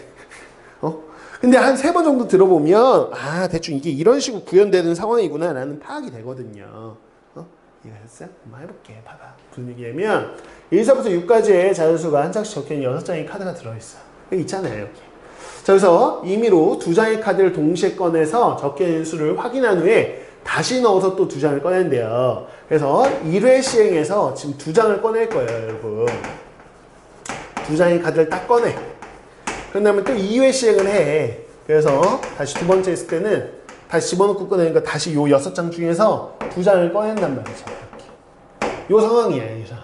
근데 한 3번 정도 들어보면 대충 이게 이런 식으로 구현되는 상황이구나 라는 파악이 되거든요. 이해하셨어요? 한번 해볼게. 봐봐. 무슨 얘기냐면 1서부터 6까지의 자연수가 한 장씩 적혀있는 6장의 카드가 들어있어. 여기 있잖아요. 이렇게. 자, 그래서 임의로 2장의 카드를 동시에 꺼내서 적혀있는 수를 확인한 후에 다시 넣어서 또 2장을 꺼낸대요. 그래서 1회 시행해서 지금 2장을 꺼낼 거예요, 여러분. 2장의 카드를 딱 꺼내. 그런 다음에 또 2회 시행을 해. 그래서 다시 두 번째 있을 때는 다시 집어넣고 꺼내니까 다시 요 6장 중에서 2장을 꺼낸단 말이죠. 이렇게. 요 상황이야, 이 상황.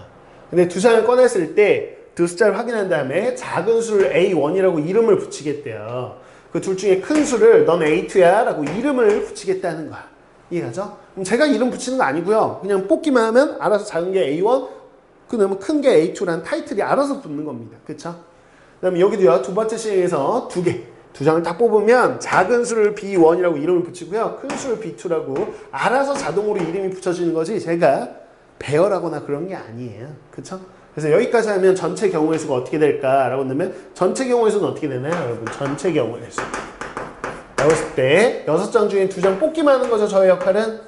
근데 2장을 꺼냈을 때 그 숫자를 확인한 다음에 작은 수를 A1이라고 이름을 붙이겠대요. 그 둘 중에 큰 수를 넌 A2야 라고 이름을 붙이겠다는 거야. 이해가죠? 그럼 제가 이름 붙이는 거 아니고요. 그냥 뽑기만 하면 알아서 작은 게 A1, 그 다음에 큰 게 A2라는 타이틀이 알아서 붙는 겁니다. 그쵸? 그 다음에 여기도요. 두 번째 시행에서 2장을 딱 뽑으면 작은 수를 B1이라고 이름을 붙이고요. 큰 수를 B2라고 알아서 자동으로 이름이 붙여지는 거지 제가 배열하거나 그런 게 아니에요. 그쵸? 그래서 여기까지 하면 전체 경우의 수가 어떻게 될까라고 한다면 전체 경우의 수는 어떻게 되나요? 여러분 전체 경우의 수 라고 했을 때 6장 중에 2장 뽑기만 하는 거죠. 저의 역할은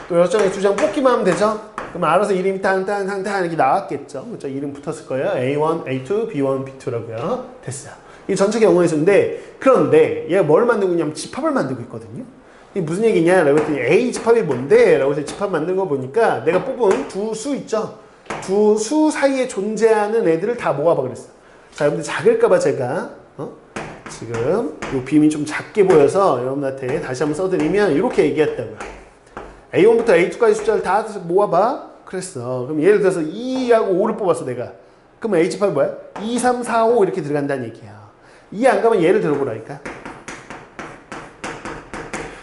또 6장에 2장 뽑기만 하면 되죠. 그럼 알아서 이름이 탕탕탕탕 이렇게 나왔겠죠. 그렇죠? 이름 붙었을 거예요. A1, A2, B1, B2라고요. 됐어요. 이 전체 경우의 수인데 그런데 얘가 뭘 만들고 있냐면 집합을 만들고 있거든요. 이게 무슨 얘기냐? 라고 했더니 A 집합이 뭔데? 라고 해서 집합 만든 거 보니까 내가 뽑은 두 수 있죠? 두 수 사이에 존재하는 애들을 다 모아봐 그랬어. 자, 여러분들 작을까봐 제가 지금 이 빔이 좀 작게 보여서 여러분한테 다시 한번 써드리면 이렇게 얘기했다고요. A1부터 A2까지 숫자를 다 모아봐 그랬어. 그럼 예를 들어서 2하고 5를 뽑았어 내가. 그러면 A 집합이 뭐야? 2, 3, 4, 5 이렇게 들어간다는 얘기야. 2 안 가면 예를 들어보라니까.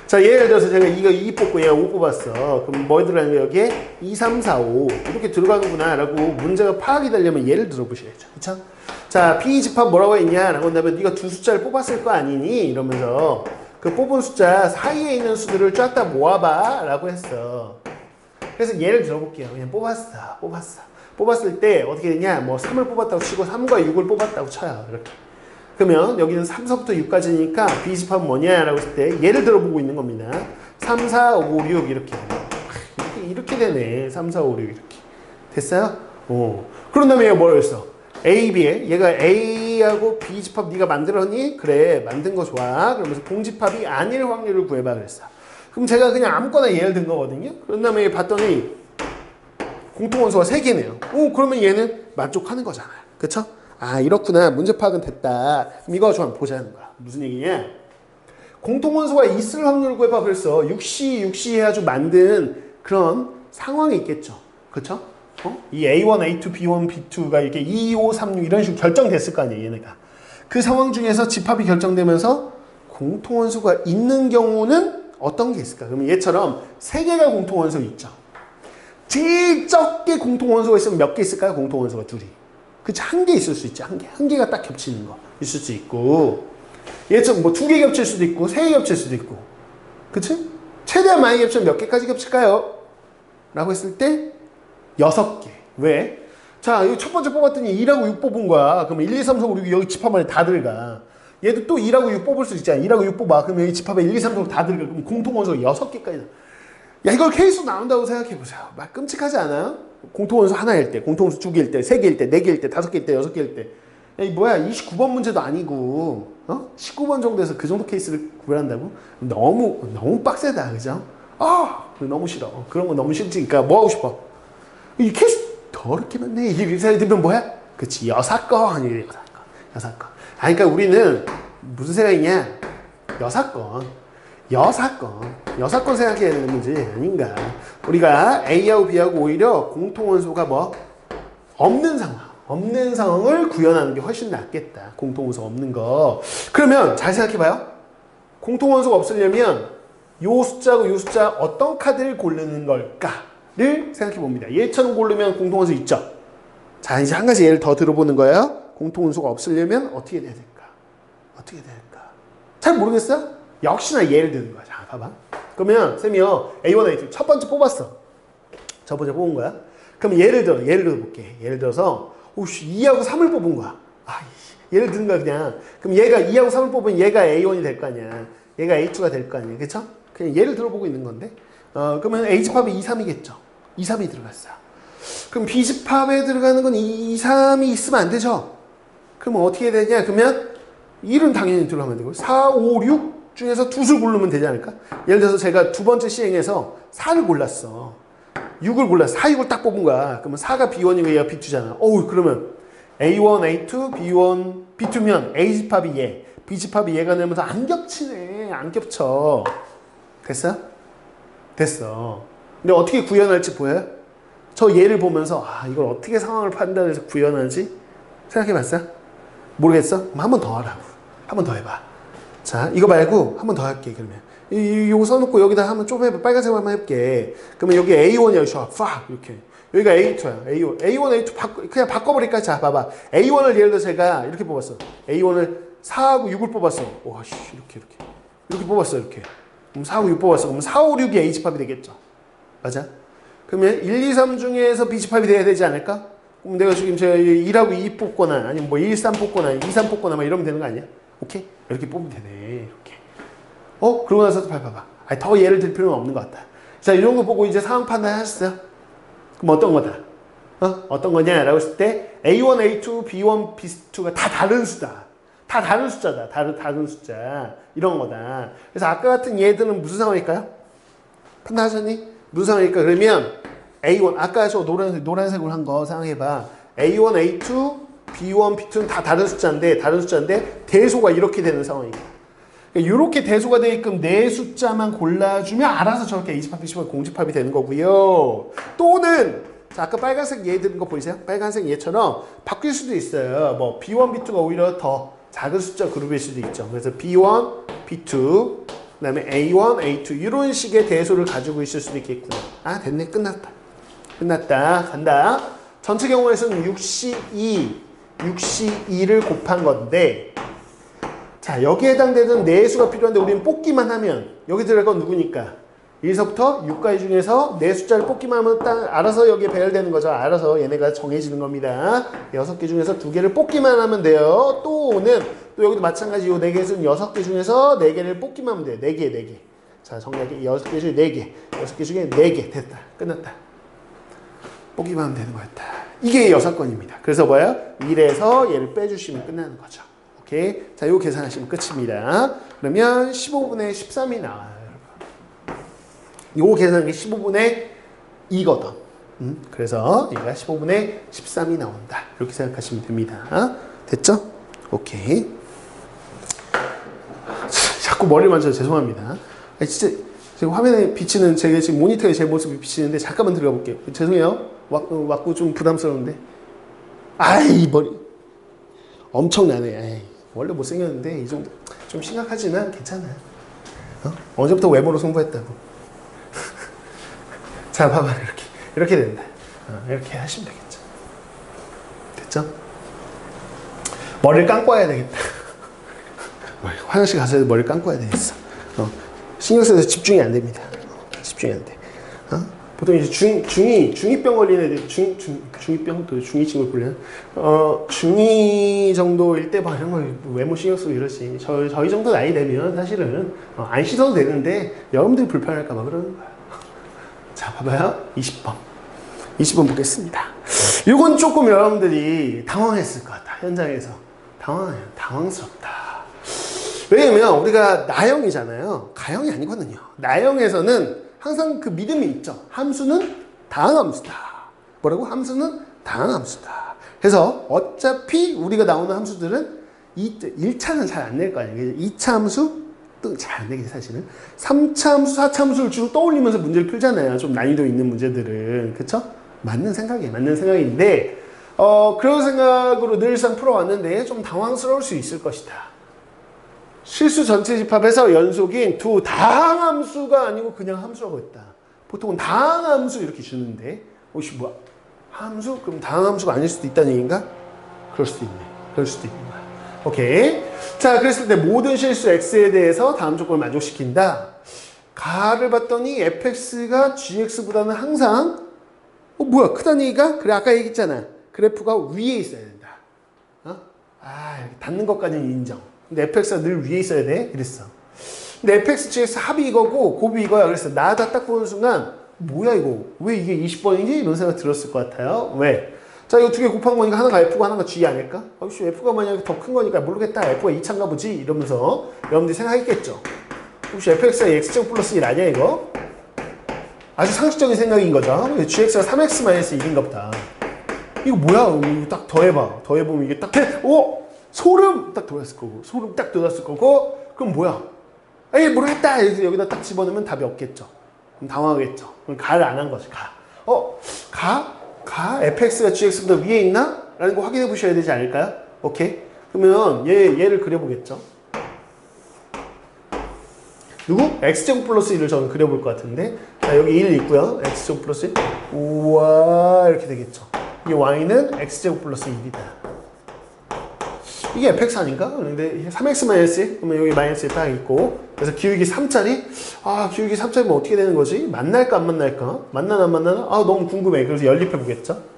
자, 예를 들어서 제가 이거 2 뽑고 얘가 5 뽑았어. 그럼 뭐 들어가는 거야? 여기에 2, 3, 4, 5 이렇게 들어가는구나 라고 문제가 파악이 되려면 예를 들어보셔야죠. 그쵸? 자, B 집합 뭐라고 했냐? 라고 한다면 네가 두 숫자를 뽑았을 거 아니니? 이러면서 그 뽑은 숫자 사이에 있는 수들을 쫙 다 모아봐 라고 했어. 그래서 예를 들어볼게요. 그냥 뽑았을 때 어떻게 되냐? 뭐 3을 뽑았다고 치고 3과 6을 뽑았다고 쳐요. 이렇게. 그러면 여기는 3서부터 6까지니까 B 집합은 뭐냐? 라고 했을 때 예를 들어보고 있는 겁니다. 3, 4, 5, 6 이렇게. 이렇게 되네. 3, 4, 5, 6 이렇게. 됐어요? 그런 다음에 얘가 뭐라고 했어? A, B에 얘가 A하고 B 집합 네가 만들었니? 그래 만든 거 좋아. 그러면서 공집합이 아닐 확률을 구해봐 그랬어. 그럼 제가 그냥 아무거나 예를 든 거거든요. 그런 다음에 봤더니 공통원소가 3개네요. 그러면 얘는 만족하는 거잖아요. 그쵸? 아 이렇구나. 문제 파악은 됐다. 그럼 이거 좀 보자는 거야. 무슨 얘기냐? 공통원소가 있을 확률을 구해봐 그랬어. 6시 해가지고 만든 그런 상황이 있겠죠. 그쵸? 이 A1, A2, B1, B2가 이렇게 2, 5, 3, 6 이런 식으로 결정됐을 거 아니에요, 얘네가. 그 상황 중에서 집합이 결정되면서 공통원소가 있는 경우는 어떤 게 있을까? 그러면 얘처럼 3개가 공통원소 있죠. 제일 적게 공통원소가 있으면 몇 개 있을까요? 공통원소가 둘이. 그치? 1개 있을 수 있죠. 1개. 1개가 딱 겹치는 거 있을 수 있고. 얘처럼 뭐 2개 겹칠 수도 있고, 3개 겹칠 수도 있고. 그치? 최대한 많이 겹치면 몇 개까지 겹칠까요? 라고 했을 때 6개. 왜? 자, 이거 첫 번째 뽑았더니 2라고 6 뽑은 거야. 그러면 1, 2, 3, 4, 5, 6 여기 집합 안에 다 들어가. 얘도 또 2라고 6 뽑을 수 있잖아. 2라고 6 뽑아. 그러면 여기 집합에 1, 2, 3, 4, 5 다 들어가. 그럼 공통원소가 6개까지. 야, 이걸 케이스로 나온다고 생각해보세요. 막 끔찍하지 않아요? 공통원소 하나일 때, 공통원소 2개일 때, 3개일 때, 4개일 때, 5개일 때, 6개일 때. 야, 이 뭐야, 29번 문제도 아니고, 19번 정도에서 그 정도 케이스를 구별한다고? 너무 빡세다, 그죠? 너무 싫어. 그런 거 너무 싫지. 그러니까 뭐 하고 싶어? 이 케이스 더럽게 많네. 이게 생각이 들면 뭐야? 그치, 여사건. 그러니까 우리는 무슨 생각이냐? 여사건 생각해야 되는 문제 아닌가. 우리가 A하고 B하고 오히려 공통원소가 뭐? 없는 상황을 구현하는 게 훨씬 낫겠다. 공통원소 없는 거. 그러면 잘 생각해봐요. 공통원소가 없으려면 요 숫자하고 요 숫자 어떤 카드를 고르는 걸까를 생각해봅니다. 얘처럼 고르면 공통원소 있죠? 자, 이제 한 가지 예를 더 들어보는 거예요. 공통원소가 없으려면 어떻게 돼야 될까? 잘 모르겠어요? 역시나 예를 드는 거야. 자, 봐봐. 그러면 쌤이요. A1, A2 첫 번째 뽑았어. 첫 번째 뽑은 거야. 그럼 예를 들어 볼게. 예를 들어서 2하고 3을 뽑은 거야. 예를 드는 거야 그냥. 그럼 얘가 2하고 3을 뽑으면 얘가 A1이 될 거 아니야. 얘가 A2가 될 거 아니야. 그쵸? 그냥 예를 들어보고 있는 건데. 그러면 A집합이 2, 3이겠죠. 2, 3이 들어갔어. 그럼 B집합에 들어가는 건 2, 3이 있으면 안 되죠. 그러면 어떻게 되냐? 그러면 1은 당연히 들어가면 되고 4, 5, 6 중에서 2수 고르면 되지 않을까? 예를 들어서 제가 두 번째 시행에서 4를 골랐어. 6을 골랐어. 4, 6을 딱 뽑은 거야. 그러면 4가 B1이고 얘가 B2잖아. 그러면 A1, A2, B1, B2면 A집합이 얘, B집합이 얘가 되면서 안 겹치네. 안 겹쳐. 됐어? 됐어. 근데 어떻게 구현할지 보여요? 저 예를 보면서 이걸 어떻게 상황을 판단해서 구현하지? 생각해봤어? 모르겠어? 그럼 한 번 더 하라고. 한 번 더 해봐. 자, 이거 말고 한 번 더 할게. 그러면 요거 써놓고 여기다 한번 좀 해봐. 빨간색으로 한번 해볼게. 그러면 여기 A1 여기서 팍 이렇게. 여기가 A2야. A1, A2 그냥 바꿔버릴까? 자, 봐봐. A1을 예를 들어서 제가 이렇게 뽑았어. A1을 4하고 6을 뽑았어. 와, 씨, 이렇게 뽑았어, 이렇게. 그럼 4하고 6 뽑았어. 그럼 4, 5, 6이 A집합이 되겠죠. 맞아? 그러면 1, 2, 3 중에서 B집합이 돼야 되지 않을까? 그럼 내가 지금 제가 1하고 2 뽑거나, 아니면 뭐 1, 3 뽑거나, 2, 3 뽑거나, 막 이러면 되는 거 아니야? 오케이? 이렇게 뽑으면 되네. 이렇게. 그러고 나서 봐봐. 더 예를 들 필요는 없는 것 같다. 자, 이 정도 보고 이제 상황 판단 하셨어요? 그럼 어떤 거다? 어떤 거냐라고 했을 때 A1, A2, B1, B2가 다 다른 수다. 다 다른 숫자다. 다른 숫자. 이런 거다. 그래서 아까 같은 얘들은 무슨 상황일까요? 판단하셨니? 무슨 상황일까? 그러면 A1, 아까 저 노란색으로 한 거 생각해봐. A1, A2, B1, B2는 다 다른 숫자인데 대소가 이렇게 되는 상황이야. 이렇게 대소가 되게끔 네 숫자만 골라주면 알아서 저렇게 A집합, B집합, 공집합이 되는 거고요. 또는 자, 아까 빨간색 얘 드는 거 보이세요? 빨간색 얘처럼 바뀔 수도 있어요. 뭐 B1, B2가 오히려 더 작은 숫자 그룹일 수도 있죠. 그래서 B1, B2, 그 다음에 A1, A2 이런 식의 대소를 가지고 있을 수도 있겠구나. 됐네. 끝났다. 간다. 전체 경우에서는 6C2를 곱한 건데 자, 여기에 해당되는 네수가 필요한데 우리는 뽑기만 하면 여기 들어갈 건 누구니까? 1서부터 6까지 중에서 네 숫자를 뽑기만 하면 딱 알아서 여기에 배열되는 거죠. 알아서 얘네가 정해지는 겁니다. 6개 중에서 2개를 뽑기만 하면 돼요. 또 여기도 마찬가지 이 4개에서는 6개 중에서 4개를 뽑기만 하면 돼요. 4개. 자, 정리하게 6개 중에 4개. 6개 중에 4개. 됐다. 끝났다. 뽑기만 하면 되는 거였다. 이게 6건입니다. 그래서 뭐야? 1에서 얘를 빼주시면 끝나는 거죠. 오케이. 자, 이거 계산하시면 끝입니다. 그러면 15분의 13이 나와요. 요거 계산한 게 15분의 2거든. 그래서 얘가 15분의 13이 나온다. 이렇게 생각하시면 됩니다. 됐죠? 오케이. 자꾸 머리를 만져서 죄송합니다. 진짜 지금 화면에 비치는 제가 지금 모니터에 제 모습이 비치는데 잠깐만 들어가 볼게요. 죄송해요. 왔고 좀 부담스러운데. 머리 엄청나네. 원래 못생겼는데 이 정도 좀 심각하지만 괜찮아요. 어제부터 외모로 승부했다고. 자, 봐봐. 이렇게 된다. 이렇게 하시면 되겠죠. 됐죠? 머리를 감고 와야 되겠다. 화장실 가서 머리를 감고 와야 되겠어. 신경 써서 집중이 안 됩니다. 집중이 안 돼. 보통 이제 중2병 걸린 애들, 중2병? 또 중2 친구를 불리나? 중2 정도일 때 이런 걸 외모 신경 쓰고 이러지. 저희 정도 나이 되면 사실은 안 씻어도 되는데 여러분들이 불편할까봐 그러는 거야. 자, 봐봐요. 20번 보겠습니다. 이건 조금 여러분들이 당황했을 것 같아. 현장에서. 당황스럽다. 왜냐면 우리가 나형이잖아요. 가형이 아니거든요. 나형에서는 항상 그 믿음이 있죠. 함수는 다항함수다. 뭐라고? 함수는 다항함수다. 그래서 어차피 우리가 나오는 함수들은 1차는 잘 안 낼 거 아니에요. 2차 함수 잘 안 되겠지 사실은. 3차 함수, 4차 함수를 주로 떠올리면서 문제를 풀잖아요. 좀 난이도 있는 문제들은. 그쵸? 맞는 생각인데 그런 생각으로 늘상 풀어왔는데 좀 당황스러울 수 있을 것이다. 실수 전체 집합에서 연속인 두 다항함수가 아니고 그냥 함수라고 했다. 보통은 다항함수 이렇게 주는데 혹시 뭐야? 함수? 그럼 다항함수가 아닐 수도 있다는 얘기인가? 그럴 수도 있는 거야. 오케이. 자, 그랬을 때 모든 실수 x에 대해서 다음 조건을 만족시킨다. 가를 봤더니 fx가 gx보다는 항상 뭐야? 크다는 얘기가? 그래, 아까 얘기했잖아. 그래프가 위에 있어야 된다. 이렇게 닿는 것까지는 인정. 근데 fx가 늘 위에 있어야 돼. 이랬어. 근데 fx, gx 합이 이거고 곱이 이거야. 그래서 나다 딱 보는 순간 뭐야 이거? 왜 이게 20번이지? 이런 생각 들었을 것 같아요. 왜? 자, 이거 두 개 곱한 거니까 하나가 F고 하나가 G 아닐까? 혹시 F가 만약에 더 큰 거니까 모르겠다. F가 2차인가 보지? 이러면서 여러분들이 생각했겠죠. 혹시 FX가 X제곱 플러스 1 아니야, 이거? 아주 상식적인 생각인 거죠. GX가 3X-1인가 보다. 이거 뭐야? 이거 딱 더해봐. 더해보면 이게 딱 돼. 소름! 딱 돋았을 거고. 소름 딱 돋았을 거고. 그럼 뭐야? 에이 모르겠다 이래서 여기다 딱 집어넣으면 답이 없겠죠. 그럼 당황하겠죠. 그럼 가를 안 한 거지. 가? fx가 gx보다 위에 있나? 라는 거 확인해 보셔야 되지 않을까요? 오케이. 그러면 얘를 그려보겠죠. 누구? x제곱 플러스 1을 저는 그려볼 것 같은데, 자 여기 1 있고요. x제곱 플러스 1. 우와 이렇게 되겠죠. 이 y는 x제곱 플러스 1이다. 이게 fx 아닌가? 근데 3x-1 그러면 여기 마이너스 1 딱 있고, 그래서 기울기 3짜리? 기울기 3짜리면 어떻게 되는 거지? 만날까 안 만날까? 만나나 안 만나나? 너무 궁금해. 그래서 연립해 보겠죠.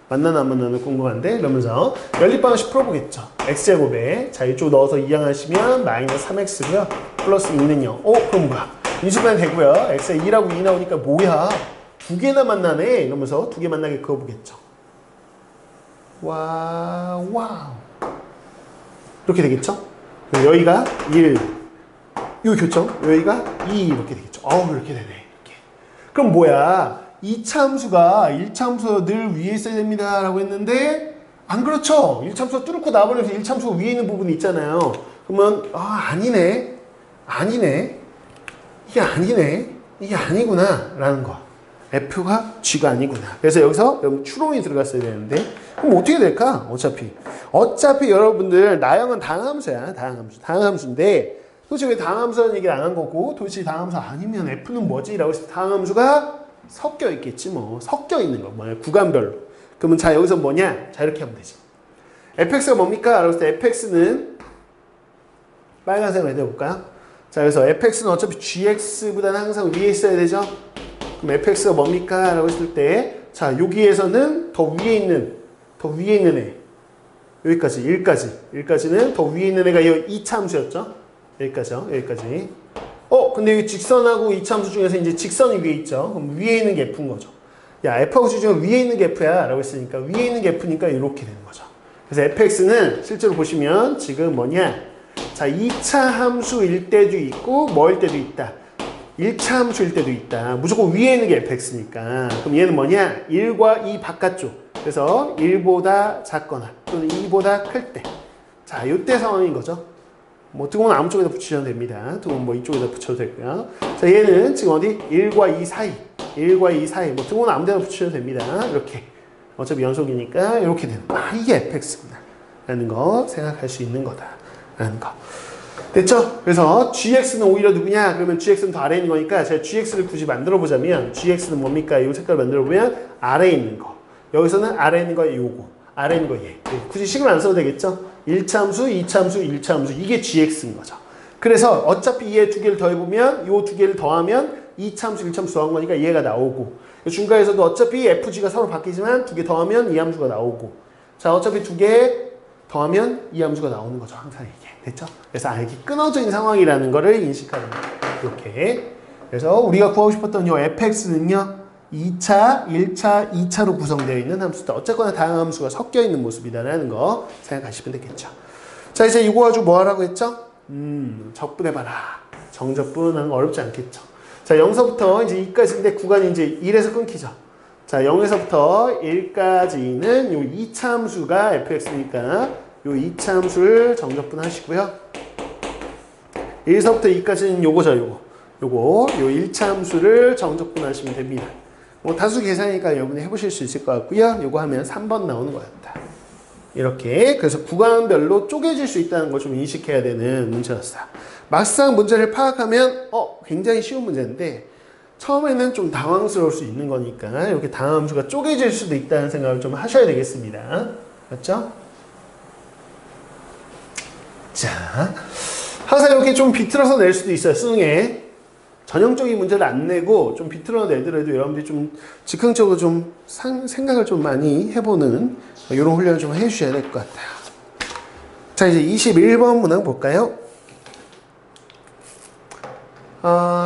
만나나 안 만나나 궁금한데, 이러면서 연립방식 풀어보겠죠. x제곱에 자 이쪽 넣어서 이항하시면 마이너스 3x고요. 플러스 2는요. 그럼 뭐야? 인수분해 되고요. x에 2라고 2 나오니까 뭐야? 두 개나 만나네. 이러면서 두 개 만나게 그어보겠죠. 와우. 이렇게 되겠죠? 여기가 1, 요 교점, 여기가 2 이렇게 되겠죠. 이렇게 되네. 이렇게. 그럼 뭐야? 2차 함수가 1차 함수가 늘 위에 있어야 됩니다 라고 했는데 안 그렇죠? 1차 함수가 뚫고 나버려서 1차 함수가 위에 있는 부분이 있잖아요. 그러면 아니네. 이게 아니구나 라는 거. F가 G가 아니구나. 그래서 여기서 여러분 추론이 들어갔어야 되는데, 그럼 어떻게 될까? 어차피 여러분들 나형은 다항함수야. 다항함수인데 도대체 왜 다항함수라는 얘기를 안 한 거고, 도대체 다항함수 아니면 F는 뭐지? 라고 했을 때 다항함수가 섞여 있겠지 뭐. 섞여 있는 거. 뭐야? 구간별로. 그러면 자 여기서 뭐냐? 자 이렇게 하면 되지. fx가 뭡니까? 라고 했을 때 fx는 빨간색으로 해볼까요? 자 그래서 fx는 어차피 gx보다는 항상 위에 있어야 되죠. 그럼 fx가 뭡니까? 라고 했을 때, 자 여기에서는 더 위에 있는 애, 여기까지 1까지는 더 위에 있는 애가 이 2차 함수였죠. 여기까지. 근데 여기 직선하고 2차 함수 중에서 이제 직선이 위에 있죠. 그럼 위에 있는 게 f인 거죠. 야, f하고 g 중에 위에 있는 게 f야 라고 했으니까 위에 있는 게 f니까 이렇게 되는 거죠. 그래서 fx는 실제로 보시면 지금 뭐냐? 자, 2차 함수일 때도 있고 뭐일 때도 있다. 1차 함수일 때도 있다. 무조건 위에 있는 게 fx니까. 그럼 얘는 뭐냐? 1과 2 바깥쪽. 그래서 1보다 작거나 또는 2보다 클 때. 자, 이때 상황인 거죠. 뭐 등호는 아무 쪽에다 붙이셔도 됩니다. 등호는 뭐 이쪽에다 붙여도 되고요. 자, 얘는 지금 어디? 1과 2 사이. 뭐 등호는 아무 데나 붙이셔도 됩니다. 이렇게. 어차피 연속이니까 이렇게 되는 거. 이게 fx구나. 라는 거 생각할 수 있는 거다. 라는 거. 됐죠? 그래서 gx는 오히려 누구냐? 그러면 gx는 더 아래에 있는 거니까 제가 gx를 굳이 만들어 보자면 gx는 뭡니까? 이 색깔을 만들어 보면 아래에 있는 거. 여기서는 아래에 있는 거 요거. 아래에 있는 거 얘. 굳이 식을 안 써도 되겠죠? 1차 함수, 2차 함수, 1차 함수. 이게 gx인 거죠. 그래서 어차피 얘 두 개를 더해보면 요 두 개를 더하면 2차 함수, 1차 함수 더한 거니까 얘가 나오고, 중간에서도 어차피 fg가 서로 바뀌지만 두 개 더하면 이 함수가 나오고, 자 어차피 두 개 더하면 이 함수가 나오는 거죠. 항상 이게. 됐죠? 그래서 이렇게 끊어져 있는 상황이라는 거를 인식하는 거예요. 이렇게. 그래서 우리가 구하고 싶었던 이 fx는요. 2차, 1차, 2차로 구성되어 있는 함수다. 어쨌거나 다양한 함수가 섞여 있는 모습이다라는 거 생각하시면 되겠죠. 자, 이제 이거 가지고 뭐 하라고 했죠? 적분해봐라. 정적분하는 거 어렵지 않겠죠. 자, 0서부터 이제 2까지인데 구간이 이제 1에서 끊기죠. 자, 0에서부터 1까지는 요 2차 함수가 fx니까 요 2차 함수를 정적분 하시고요. 1에서부터 2까지는 요거죠, 요거. 요 1차 함수를 정적분 하시면 됩니다. 뭐 다수 계산이니까 여러분이 해보실 수 있을 것 같고요. 요거 하면 3번 나오는 것 같다. 이렇게. 그래서 구간별로 쪼개질 수 있다는 걸 좀 인식해야 되는 문제였어요. 막상 문제를 파악하면 굉장히 쉬운 문제인데 처음에는 좀 당황스러울 수 있는 거니까 이렇게 다함수가 쪼개질 수도 있다는 생각을 좀 하셔야 되겠습니다. 맞죠? 자, 항상 이렇게 좀 비틀어서 낼 수도 있어요. 수능에. 전형적인 문제를 안 내고 좀 비틀어 내더라도 여러분들이 좀 즉흥적으로 좀 생각을 좀 많이 해보는 이런 훈련을 좀 해주셔야 될 것 같아요. 자, 이제 21번 문항 볼까요?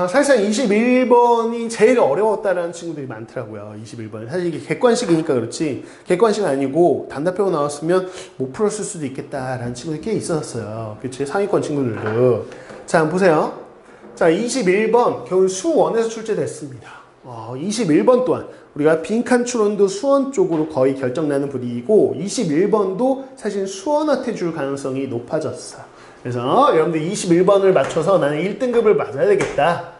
사실상 21번이 제일 어려웠다라는 친구들이 많더라고요. 21번. 사실 이게 객관식이니까 그렇지, 객관식은 아니고 단답형으로 나왔으면 못 풀었을 수도 있겠다라는 친구들이 꽤 있었어요. 그치? 상위권 친구들도. 자, 한번 보세요. 자, 21번 겨우 수원에서 출제됐습니다. 21번 또한 우리가 빈칸 추론도 수원 쪽으로 거의 결정나는 분위기고 21번도 사실 수원한테 줄 가능성이 높아졌어요. 그래서 여러분들 21번을 맞춰서 나는 1등급을 맞아야 되겠다.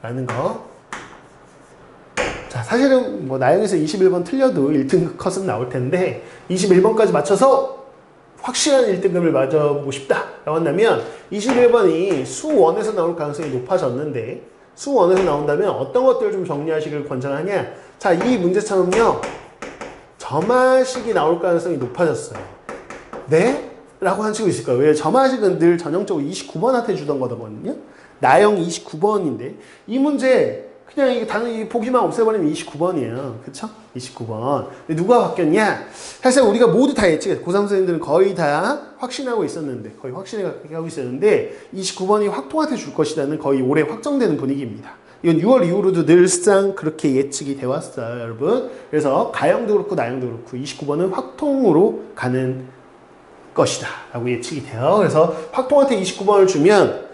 라는 거. 자, 사실은 뭐 나영에서 21번 틀려도 1등급 컷은 나올 텐데 21번까지 맞춰서 확실한 1등급을 맞아보고 싶다 라고 한다면 21번이 수1에서 나올 가능성이 높아졌는데 수1에서 나온다면 어떤 것들을 좀 정리하시길 권장하냐. 자, 이 문제처럼요 점화식이 나올 가능성이 높아졌어요. 네? 라고 하시고 있을 거예요. 왜? 점화식은 늘 전형적으로 29번한테 주던 거거든요. 나영 29번인데 이 문제 그냥 이게 단순히 보기만 없애버리면 29번이에요. 그쵸? 29번. 누가 바뀌었냐? 사실 우리가 모두 다 예측했어요. 고3 선생님들은 거의 다 확신하고 있었는데, 거의 확신하고 있었는데, 29번이 확통한테 줄 것이라는 거의 올해 확정되는 분위기입니다. 이건 6월 이후로도 늘상 그렇게 예측이 되어 왔어요, 여러분. 그래서 가영도 그렇고 나영도 그렇고 29번은 확통으로 가는 것이다. 라고 예측이 돼요. 그래서 확통한테 29번을 주면,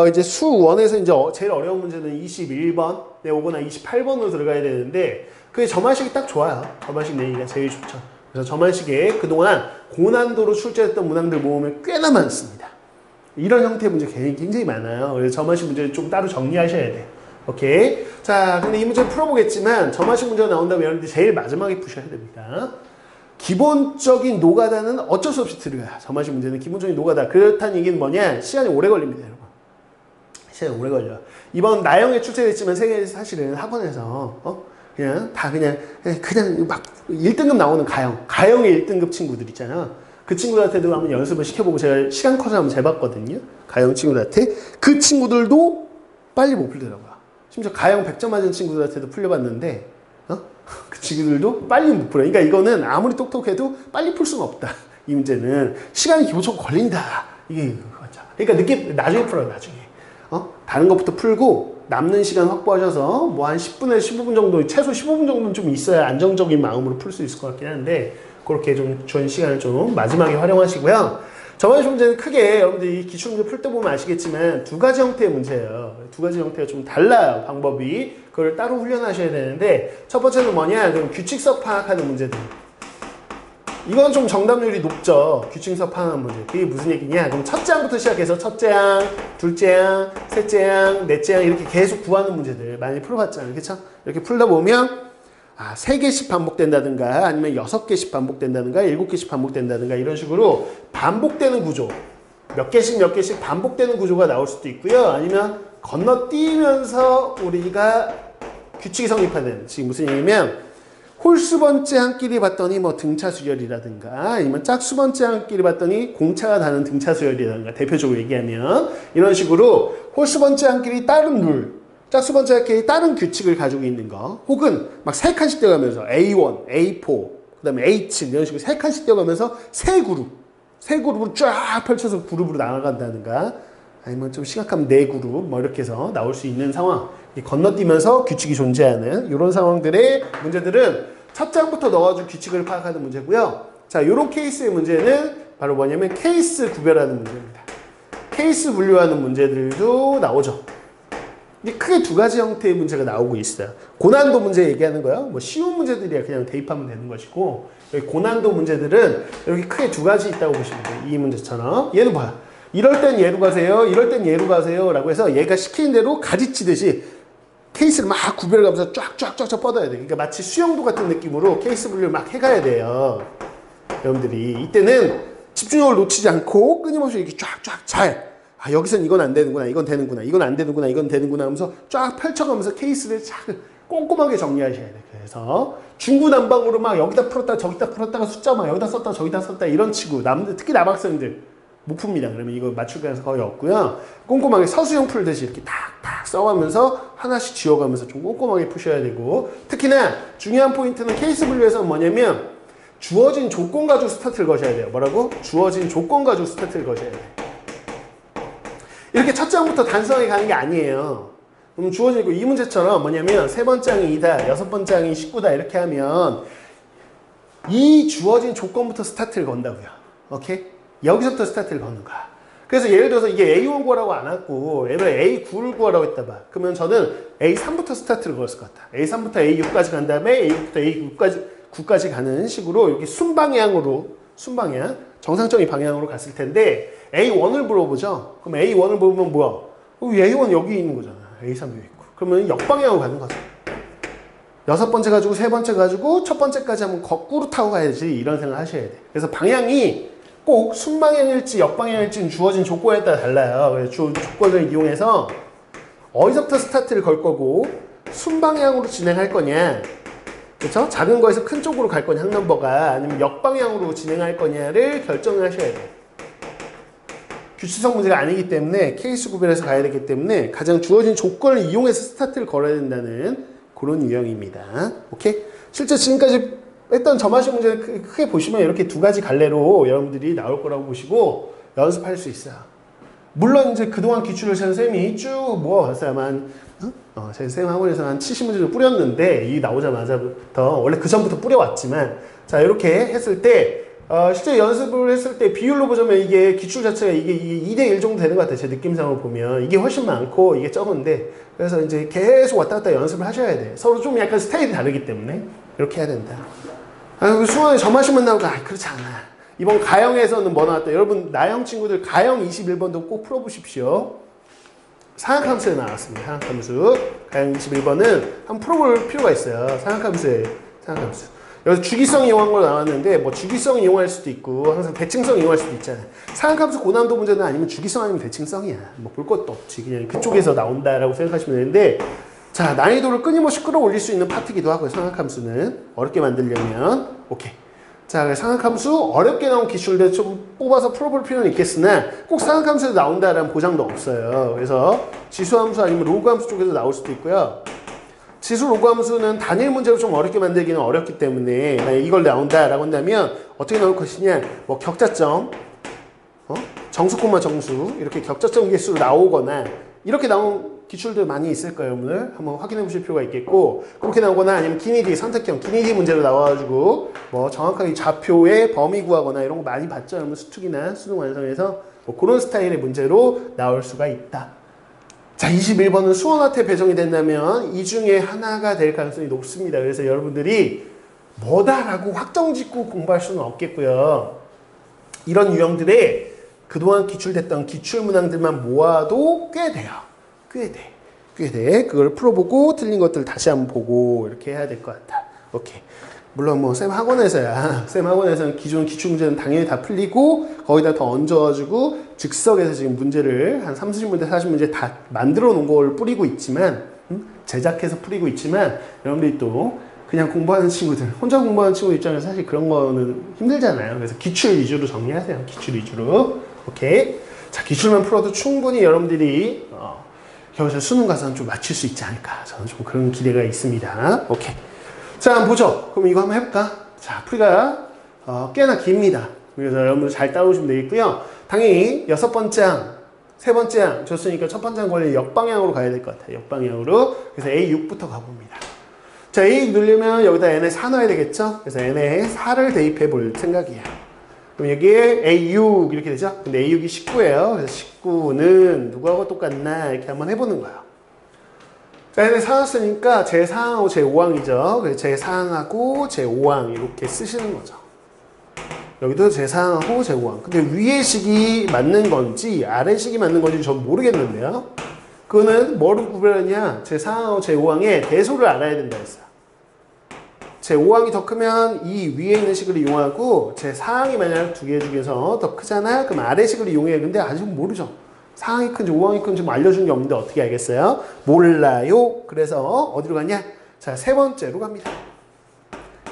이제 수1에서 이제 제일 어려운 문제는 21번 오거나 28번으로 들어가야 되는데, 그게 점화식이 딱 좋아요. 점화식 내기가 제일 좋죠. 그래서 점화식에 그동안 고난도로 출제했던 문항들 모으면 꽤나 많습니다. 이런 형태의 문제 굉장히 많아요. 그래서 점화식 문제를 좀 따로 정리하셔야 돼요. 오케이. 자, 근데 이 문제를 풀어보겠지만, 점화식 문제가 나온다면 여러분들 제일 마지막에 푸셔야 됩니다. 기본적인 노가다는 어쩔 수 없이 들어가요. 점화식 문제는 기본적인 노가다. 그렇다는 얘기는 뭐냐? 시간이 오래 걸립니다, 여러분. 시간이 오래 걸려요. 이번 나영에 출제됐지만 사실은 학원에서 그냥 막 1등급 나오는 가영의 1등급 친구들 있잖아. 그 친구들한테도 한번 연습을 시켜보고 제가 시간 커서 한번 재봤거든요. 가영 친구들한테. 그 친구들도 빨리 못 풀더라고요. 심지어 가영 100점 맞은 친구들한테도 풀려봤는데 그 친구들도 빨리 못 풀어요. 그러니까 이거는 아무리 똑똑해도 빨리 풀 수는 없다. 이 문제는 시간이 기본적으로 걸린다. 이게 그거죠. 그러니까 나중에 풀어요. 나중에. 다른 것부터 풀고 남는 시간 확보하셔서 뭐 한 10분에서 15분 정도, 최소 15분 정도는 좀 있어야 안정적인 마음으로 풀 수 있을 것 같긴 한데 그렇게 좀 좋은 시간을 좀 마지막에 활용하시고요. 점화식 문제는 크게 여러분들이 기출문제 풀 때 보면 아시겠지만 두 가지 형태의 문제예요. 두 가지 형태가 좀 달라요. 방법이. 그걸 따로 훈련하셔야 되는데 첫 번째는 뭐냐? 그럼 규칙석 파악하는 문제들. 이건 좀 정답률이 높죠. 규칙석 파악하는 문제. 그게 무슨 얘기냐? 그럼 첫째 항부터 시작해서 첫째 항, 둘째 항, 셋째 항, 넷째 항 이렇게 계속 구하는 문제들 많이 풀어봤잖아요. 그렇죠? 이렇게 풀다 보면 3개씩 반복된다든가 아니면 6개씩 반복된다든가 7개씩 반복된다든가 이런 식으로 반복되는 구조 몇 개씩 반복되는 구조가 나올 수도 있고요. 아니면 건너뛰면서 우리가 규칙이 성립하는 지금 무슨 얘기냐면 홀수 번째 항끼리 봤더니 뭐 등차 수열이라든가 아니면 짝수 번째 항끼리 봤더니 공차가 다는 등차 수열이라든가 대표적으로 얘기하면 이런 식으로 홀수 번째 항끼리 다른 룰 짝수 번째 항끼리 다른 규칙을 가지고 있는 거 혹은 막 3칸씩 떼어가면서 A1, A4 그 다음에 A7 이런 식으로 3칸씩 떼어가면서 세 그룹으로 쫙 펼쳐서 그룹으로 나아간다든가 아니면 좀 심각하면 4그룹 뭐 이렇게 해서 나올 수 있는 상황 건너뛰면서 규칙이 존재하는 이런 상황들의 문제들은 첫 장부터 넣어준 규칙을 파악하는 문제고요. 자, 이런 케이스의 문제는 바로 뭐냐면 케이스 구별하는 문제입니다. 케이스 분류하는 문제들도 나오죠. 이게 크게 두 가지 형태의 문제가 나오고 있어요. 고난도 문제 얘기하는 거요. 뭐 쉬운 문제들이야 그냥 대입하면 되는 것이고 여기 고난도 문제들은 이렇게 크게 두 가지 있다고 보시면 돼요. 이 문제처럼. 얘는 뭐야? 이럴 땐 얘로 가세요. 이럴 땐 얘로 가세요. 라고 해서 얘가 시키는 대로 가지치듯이 케이스를 막 구별해가면서 쫙쫙쫙쫙 뻗어야 돼. 그러니까 마치 수영도 같은 느낌으로 케이스 분류를 막 해가야 돼요. 여러분들이. 이때는 집중력을 놓치지 않고 끊임없이 이렇게 쫙쫙 잘 여기선 이건 안 되는구나. 이건 되는구나. 이건 안 되는구나. 이건 되는구나 하면서 쫙 펼쳐가면서 케이스를 쫙 꼼꼼하게 정리하셔야 돼. 그래서 중구난방으로 막 여기다 풀었다 저기다 풀었다가 숫자 막 여기다 썼다 저기다 썼다 이런 치고 특히 남학생들 못 풉니다. 그러면 이거 맞출 가능성 거의 없고요. 꼼꼼하게 서수형 풀듯이 이렇게 탁탁 써가면서 하나씩 지워가면서 좀 꼼꼼하게 푸셔야 되고 특히나 중요한 포인트는 케이스 분류에서는 뭐냐면 주어진 조건 가지고 스타트를 거셔야 돼요. 뭐라고? 주어진 조건 가지고 스타트를 거셔야 돼요. 이렇게 첫 장부터 단순하게 가는 게 아니에요. 그럼 주어지고 이 문제처럼 뭐냐면 세 번째 항이 2다, 여섯 번째 항이 19다 이렇게 하면 이 주어진 조건부터 스타트를 건다고요. 오케이? 여기서부터 스타트를 거는 거야. 그래서 예를 들어서 이게 A1 구하라고 안 왔고 예를 들어 A9를 구하라고 했다 봐. 그러면 저는 A3부터 스타트를 걸었을 것 같다. A3부터 A6까지 간 다음에 A6부터 A9까지 가는 식으로 이렇게 순방향으로 순방향. 정상적인 방향으로 갔을 텐데 A1을 물어보죠. 그럼 A1을 보면 뭐야? A1 여기 있는 거잖아. A3 여기 있고. 그러면 역방향으로 가는 거죠. 여섯 번째 가지고 세 번째 가지고 첫 번째까지 한번 거꾸로 타고 가야지 이런 생각 하셔야 돼. 그래서 방향이 꼭 순방향일지 역방향일지는 주어진 조건에 따라 달라요. 그래서 조건을 이용해서 어디서부터 스타트를 걸 거고 순방향으로 진행할 거냐, 그렇죠? 작은 거에서 큰 쪽으로 갈 거냐 항넘버가, 아니면 역방향으로 진행할 거냐를 결정을 하셔야 돼요. 규칙성 문제가 아니기 때문에 케이스 구별해서 가야 되기 때문에 가장 주어진 조건을 이용해서 스타트를 걸어야 된다는 그런 유형입니다. 오케이? 실제 지금까지 했던 점화식 문제를 크게 보시면 이렇게 두 가지 갈래로 여러분들이 나올 거라고 보시고 연습할 수 있어요. 물론 이제 그동안 기출을 제 쌤이 쭉 모아왔어야만, 제 쌤 학원에서 한 70문제 를 뿌렸는데, 이 나오자마자부터, 원래 그 전부터 뿌려왔지만, 자, 이렇게 했을 때, 실제 연습을 했을 때 비율로 보자면 이게 기출 자체가 이게 2대1 정도 되는 것 같아요. 제 느낌상으로 보면. 이게 훨씬 많고, 이게 적은데, 그래서 이제 계속 왔다 갔다 연습을 하셔야 돼. 서로 좀 약간 스타일이 다르기 때문에. 이렇게 해야 된다. 수능에 점하시면 나오고, 그렇지 않아. 이번 가형에서는 뭐 나왔다? 여러분, 나형 친구들 가형 21번도 꼭 풀어보십시오. 상학함수에 나왔습니다. 상학함수. 가형 21번은 한번 풀어볼 필요가 있어요. 상학함수에. 상학함수. 여기서 주기성 이용한 걸 나왔는데, 뭐 주기성 이용할 수도 있고, 항상 대칭성 이용할 수도 있잖아요. 상학함수 고난도 문제는 아니면 주기성 아니면 대칭성이야. 뭐 볼 것도 없지. 그냥 그쪽에서 나온다라고 생각하시면 되는데, 자, 난이도를 끊임없이 끌어올릴 수 있는 파트기도 하고요. 상학함수는. 어렵게 만들려면. 오케이. 자, 상학함수 어렵게 나온 기출들 좀 뽑아서 풀어볼 필요는 있겠으나 꼭 상학함수에서 나온다라는 보장도 없어요. 그래서 지수함수 아니면 로그함수 쪽에서 나올 수도 있고요. 지수 로그함수는 단일 문제로 좀 어렵게 만들기는 어렵기 때문에 만약 이걸 나온다라고 한다면 어떻게 나올 것이냐, 뭐 격자점, 정수 콤마 정수 이렇게 격자점 개수로 나오거나 이렇게 나온 기출들 많이 있을 거예요. 여러분들 한번 확인해 보실 필요가 있겠고, 그렇게 나오거나 아니면 기니디 선택형 기니디 문제로 나와가지고 뭐 정확하게 좌표의 범위 구하거나 이런 거 많이 봤죠. 여러분 수특이나 수능 완성에서 뭐 그런 스타일의 문제로 나올 수가 있다. 자, 21번은 수원화태 배정이 된다면 이 중에 하나가 될 가능성이 높습니다. 그래서 여러분들이 뭐다라고 확정 짓고 공부할 수는 없겠고요. 이런 유형들의 그동안 기출됐던 기출문항들만 모아도 꽤 돼요. 꽤 돼. 그걸 풀어보고 틀린 것들 다시 한번 보고 이렇게 해야 될 것 같다. 오케이. 물론 뭐 쌤 학원에서야, 쌤 학원에서는 기존 기출문제는 당연히 다 풀리고 거기다 더 얹어가지고 즉석에서 지금 문제를 한 30문제, 40문제 다 만들어 놓은 걸 뿌리고 있지만, 제작해서 뿌리고 있지만, 여러분들이 또 그냥 공부하는 친구들, 혼자 공부하는 친구 입장에서 사실 그런 거는 힘들잖아요. 그래서 기출 위주로 정리하세요. 기출 위주로. 오케이. 자, 기출만 풀어도 충분히 여러분들이 겨우서 수능 가서는 좀 맞출 수 있지 않을까. 저는 좀 그런 기대가 있습니다. 오케이. 자, 한번 보죠. 그럼 이거 한번 해볼까? 자, 풀이가 꽤나 깁니다. 그래서 여러분들 잘 따라오시면 되겠고요. 당연히 여섯 번째 항, 세 번째 항 줬으니까 첫 번째 항 걸리 역방향으로 가야 될 것 같아요. 역방향으로. 그래서 A6부터 가봅니다. 자, A6 누르면 여기다 N에 4 넣어야 되겠죠? 그래서 N에 4를 대입해 볼 생각이에요. 그럼 여기에 A6 이렇게 되죠? 근데 A6이 19예요. 그래서 19는 누구하고 똑같나 이렇게 한번 해보는 거예요. 자, N에 4 넣었으니까 제4항하고 제5항이죠. 그래서 제4항하고 제5항 이렇게 쓰시는 거죠. 여기도 제4항하고 제5항. 근데 위의 식이 맞는 건지 아래 식이 맞는 건지 전 모르겠는데요. 그거는 뭐로 구별하냐? 제4항하고 제5항의 대소를 알아야 된다 했어요. 제5항이 더 크면 이 위에 있는 식을 이용하고 제4항이 만약 두 개 중에서 더 크잖아? 그럼 아래 식을 이용해요. 근데 아직 모르죠. 4항이 큰지 5항이 큰지 뭐 알려준 게 없는데 어떻게 알겠어요? 몰라요. 그래서 어디로 가냐? 자, 세 번째로 갑니다.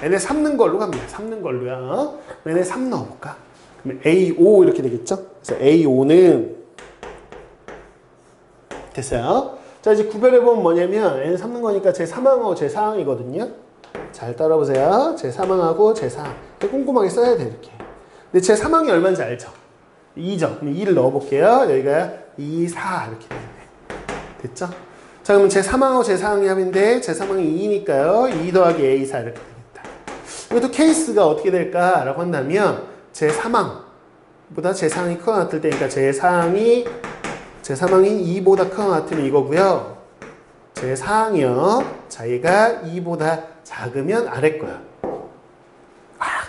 N에 3 넣은 걸로 갑니다. 3 넣은 걸로요. N에 3 넣어볼까? 그러면 A5 이렇게 되겠죠? 그래서 A5는 됐어요. 자, 이제 구별해보면 뭐냐면 N에 3 넣은 거니까 제3항하고 제4항이거든요. 잘 따라보세요. 제3항하고 제4항. 꼼꼼하게 써야 돼, 이렇게. 근데 제3항이 얼마인지 알죠? 2죠. 그럼 2를 넣어볼게요. 여기가 2, 4 이렇게 되네. 됐죠? 자, 그러면 제3항하고 제4항이 합인데 제3항이 2니까요. 2 더하기 A4 이렇게 되겠다. 이것도 케이스가 어떻게 될까라고 한다면 제3항보다 제4항이 크거나 같을 때니까 제3항이 2보다 크거나 같으면 이거고요. 제4항이요. 자기가 2보다 작으면 아래 거야.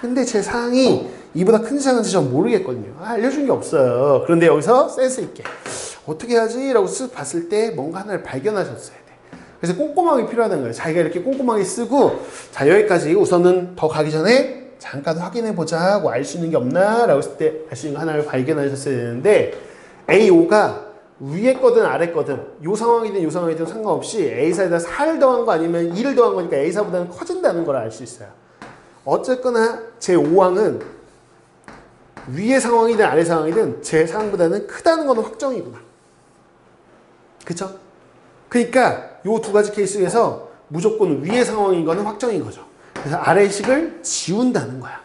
근데 제 상황이 이보다 큰지 작은지 전 모르겠거든요. 알려준 게 없어요. 그런데 여기서 센스 있게 어떻게 하지? 라고 쓱 봤을 때 뭔가 하나를 발견하셨어야 돼. 그래서 꼼꼼하게 필요하다는 거예요. 자기가 이렇게 꼼꼼하게 쓰고 자 여기까지 우선은 더 가기 전에 잠깐 확인해보자 하고 알 수 있는 게 없나? 라고 했을 때 알 수 있는 거 하나를 발견하셨어야 되는데 A5가 위에 거든 아래 거든 요 상황이든 요 상황이든 상관없이 A사에다 4를 더한 거 아니면 2를 더한 거니까 A사보다는 커진다는 걸 알 수 있어요. 어쨌거나 제 5항은 위의 상황이든 아래 상황이든 제 상황보다는 크다는 건 확정이구나. 그쵸? 그러니까 요 두 가지 케이스에서 무조건 위의 상황인 거는 확정인 거죠. 그래서 아래식을 지운다는 거야.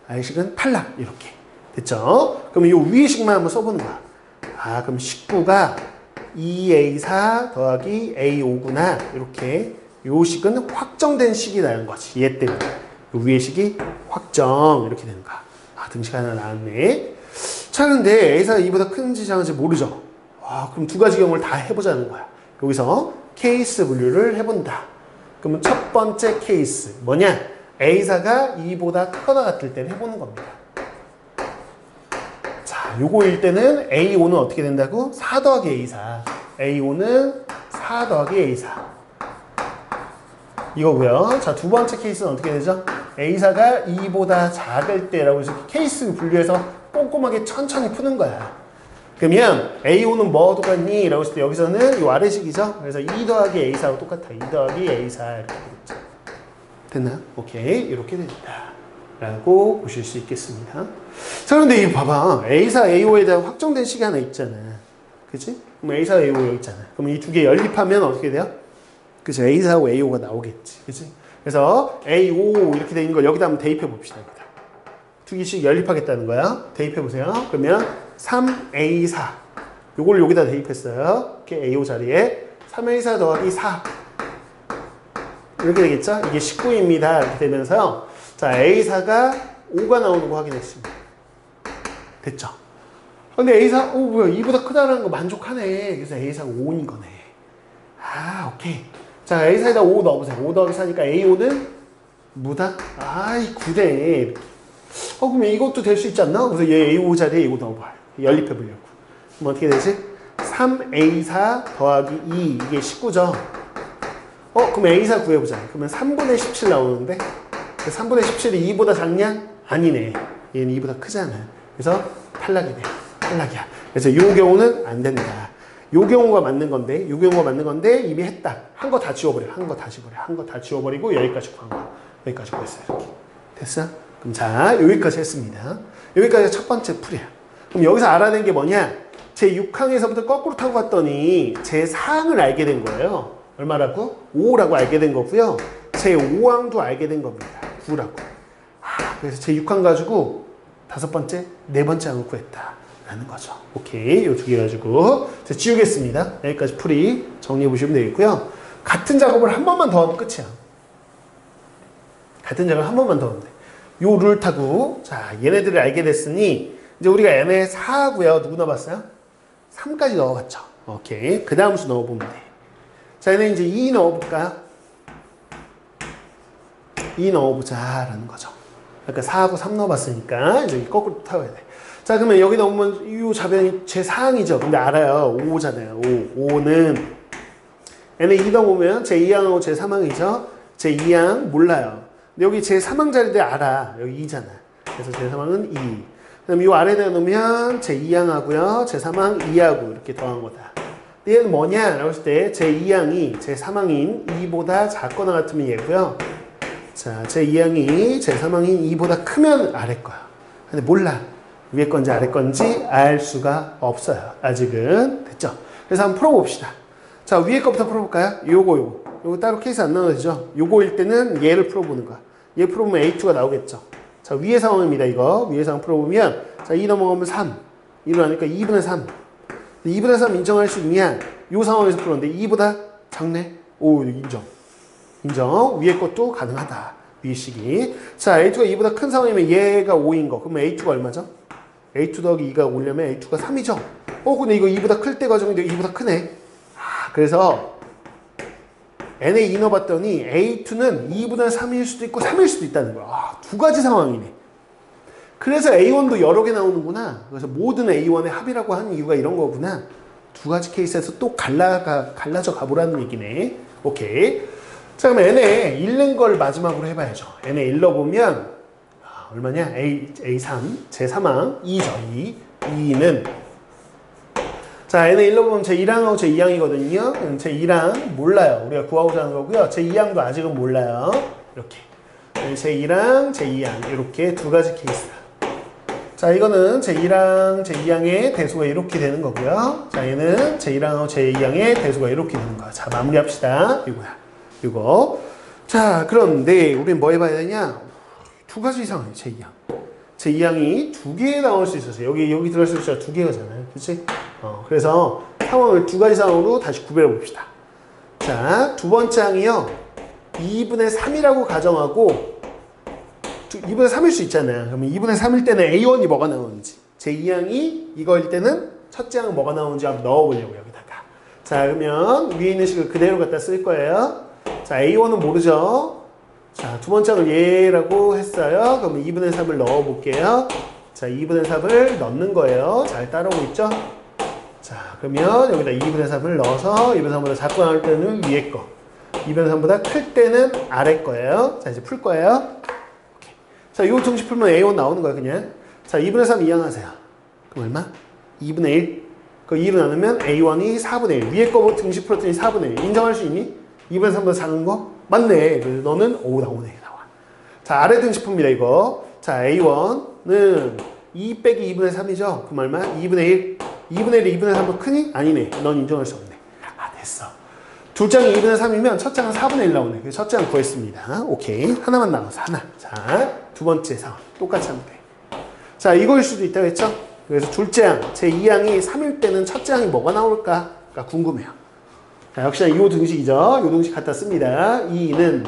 아래식은 탈락 이렇게. 됐죠? 그럼 요 위의 식만 한번 써보는 거야. 아 그럼 19가 2A4 더하기 A5구나. 이렇게 요 식은 확정된 식이라는 거지. 얘 때문에. 요 위의 식이 확정 이렇게 되는 거야. 아 등식 하나 나왔네. 자 근데 A사가 2보다 큰지 작은지 모르죠. 와 그럼 두 가지 경우를 다 해보자는 거야. 여기서 케이스 분류를 해본다. 그러면 첫 번째 케이스 뭐냐? A사가 2보다 크거나 같을 때는 해보는 겁니다. 자, 요거일 때는 A5는 어떻게 된다고? 4 더하기 A4. A5는 4 더하기 A4. 이거고요. 자, 두 번째 케이스는 어떻게 되죠? A사가 2보다 작을 때라고 해서 케이스 분류해서 꼼꼼하게 천천히 푸는 거야. 그러면 A5는 뭐 똑같니? 라고 했을 때 여기서는 이 아래식이죠. 그래서 2 더하기 A4하고 똑같아. 2 더하기 A4 이렇게 되겠죠. 됐나요? 오케이. 이렇게 된다. 라고 보실 수 있겠습니다. 자, 그런데 이거 봐봐. A4, A5에 대한 확정된 식이 하나 있잖아. 그치? 그럼 A4, A5 여기 있잖아. 그럼 이 두 개 연립하면 어떻게 돼요? 그치? A4하고 A5가 나오겠지. 그치? 그래서 A5 이렇게 돼 있는 걸 여기다 한번 대입해 봅시다. 여기다. 두 개씩 연립하겠다는 거야. 대입해 보세요. 그러면 3A4. 요걸 여기다 대입했어요. 이렇게 A5 자리에 3A4 더하기 4. 이렇게 되겠죠? 이게 19입니다. 이렇게 되면서요. 자, A4가 5가 나오는 거 확인했습니다. 됐죠? 근데 A4, 뭐야, 2보다 크다는 거 만족하네. 그래서 A4가 5인 거네. 아, 오케이. 자, A4에다 5 넣어보세요. 5 더하기 4니까 A5는 무다? 아이, 9대. 그러면 이것도 될 수 있지 않나? 그래서 얘 A5 자리에 이거 넣어봐요. 연립해보려고. 그럼 어떻게 되지? 3A4 더하기 2. 이게 19죠? 그럼 A4 구해보자. 그러면 3분의 17 나오는데? 3분의 17이 2보다 작냐? 아니네. 얘는 2보다 크잖아. 그래서 탈락이 돼. 탈락이야. 그래서 이 경우는 안 된다. 이 경우가 맞는 건데, 이 경우가 맞는 건데, 이미 했다. 한 거 다 지워버려. 한 거 다 지워버려. 한 거 다 지워버리고, 여기까지 구한 거. 여기까지 구했어요. 이렇게. 됐어? 그럼 자, 여기까지 했습니다. 여기까지가 첫 번째 풀이야. 그럼 여기서 알아낸 게 뭐냐? 제 6항에서부터 거꾸로 타고 갔더니, 제 4항을 알게 된 거예요. 얼마라고? 5라고 알게 된 거고요. 제 5항도 알게 된 겁니다. 9라고. 그래서 제 6항 가지고 다섯 번째, 네 번째 항을 구했다. 라는 거죠. 오케이. 요 두 개 가지고. 자, 지우겠습니다. 여기까지 풀이 정리해 보시면 되겠고요. 같은 작업을 한 번만 더 하면 끝이야. 같은 작업을 한 번만 더 하면 돼. 요 룰 타고, 자, 얘네들을 알게 됐으니, 이제 우리가 얘네 4하고요. 누구 넣어봤어요? 3까지 넣어봤죠. 오케이. 그 다음 수 넣어보면 돼. 자, 얘네 이제 2 넣어볼까요? 2 넣어보자. 라는 거죠. 아까 4하고 3 넣어봤으니까, 이제 거꾸로 타야 돼. 자, 그러면 여기 넣으면 이 좌변이 제 4항이죠. 근데 알아요. 5잖아요. 5는 얘네 2 넣어보면 제 2항하고 제 3항이죠. 제 2항 몰라요. 근데 여기 제 3항 자리인데 알아. 여기 2잖아. 그래서 제 3항은 2. 그럼 이 아래에다 놓으면 제 2항하고요. 제 3항 2하고 이렇게 더한 거다. 근데 얘는 뭐냐? 라고 했을 때 제 2항이 제 3항인 2보다 작거나 같으면 얘고요. 자, 제 2항이 제 3항인 2보다 크면 아래 거야. 근데 몰라. 위에 건지 아래 건지 알 수가 없어요. 아직은. 됐죠? 그래서 한번 풀어봅시다. 자, 위에 거부터 풀어볼까요? 요거 따로 케이스 안 나눠지죠? 요거일 때는 얘를 풀어보는 거야. 얘 풀어보면 A2가 나오겠죠? 자, 위의 상황입니다, 이거. 위의 상황 풀어보면, 자, 2 넘어가면 3. 2로 하니까 2분의 3. 2분의 3 인정할 수 있냐? 요 상황에서 풀었는데 2보다 작네? 오, 인정. 인정. 위에 것도 가능하다. 위의 식이. 자, A2가 2보다 큰 상황이면 얘가 5인 거. 그러면 A2가 얼마죠? A2 더하기 2가 오려면 A2가 3이죠? 근데 이거 2보다 클 때 과정인데 2보다 크네. 그래서 n에 2 넣어봤더니 A2는 2보다 3일 수도 있고 3일 수도 있다는 거야. 두 가지 상황이네. 그래서 A1도 여러 개 나오는구나. 그래서 모든 A1의 합이라고 하는 이유가 이런 거구나. 두 가지 케이스에서 또 갈라져 가보라는 얘기네. 오케이. 자, 그럼 n에 잃는 걸 마지막으로 해봐야죠. n에 잃어보면 얼마냐? A3, 제3항, 2죠. 2는 자, n에 잃어보면 제1항하고 제2항이거든요. 제1항 몰라요. 우리가 구하고자 하는 거고요. 제2항도 아직은 몰라요. 이렇게. 제1항, 제2항 이렇게 두 가지 케이스다. 자, 이거는 제1항, 제2항의 대수가 이렇게 되는 거고요. 자, 얘는 제1항하고 제2항의 대수가 이렇게 되는 거야. 자, 마무리합시다. 이거야. 이거. 자, 그런데 우리는 뭐 해봐야 되냐? 두 가지 이상이에요. 제2항. 제2항이 두 개 나올 수 있어서 여기 들어갈 수 있어요. 두 개가잖아요. 그치? 그래서 상황을 두 가지 상황으로 다시 구별해 봅시다. 자, 두 번째 항이요. 2분의 3이라고 가정하고 2분의 3일 수 있잖아요. 그러면 2분의 3일 때는 A1이 뭐가 나오는지, 제2항이 이거일 때는 첫째 항은 뭐가 나오는지 한번 넣어보려고 여기다가. 자, 그러면 위에 있는 식을 그대로 갖다 쓸 거예요. 자, A1은 모르죠. 자, 두 번째 항을 얘라고 했어요. 그러면 2분의 3을 넣어볼게요. 자, 2분의 3을 넣는 거예요. 잘 따라오고 있죠? 자, 그러면 여기다 2분의 3을 넣어서 2분의 3보다 작고 나올 때는 위에 거, 2분의 3보다 클 때는 아래 거예요. 자, 이제 풀 거예요. 자, 이거 등식 풀면 A1 나오는 거야, 그냥. 자, 2분의 3 이항하세요. 그럼 얼마? 2분의 1. 그 2로 나누면 A1이 4분의 1. 위에 거 등식 풀었더니 4분의 1. 인정할 수 있니? 2분의 3보다 작은 거? 맞네. 그래서 너는 5 나오네. 나와. 자, 아래 등식 풉니다, 이거. 자, A1은 2 빼기 2분의 3이죠? 그럼 얼마? 2분의 1. 2분의 1이 2분의 3보다 크니? 아니네. 넌 인정할 수 없네. 아, 됐어. 둘장이 2분의 3이면 첫장은 4분의 1 나오네. 그래서 첫장 구했습니다. 오케이. 하나만 남았어. 하나. 자, 두 번째 상황. 똑같이 하면 돼. 자, 이거일 수도 있다고 했죠? 그래서 둘째 항, 제2항이 3일 때는 첫째 항이 뭐가 나올까가 궁금해요. 자, 역시나 이 등식이죠. 이 등식 갖다 씁니다. 2는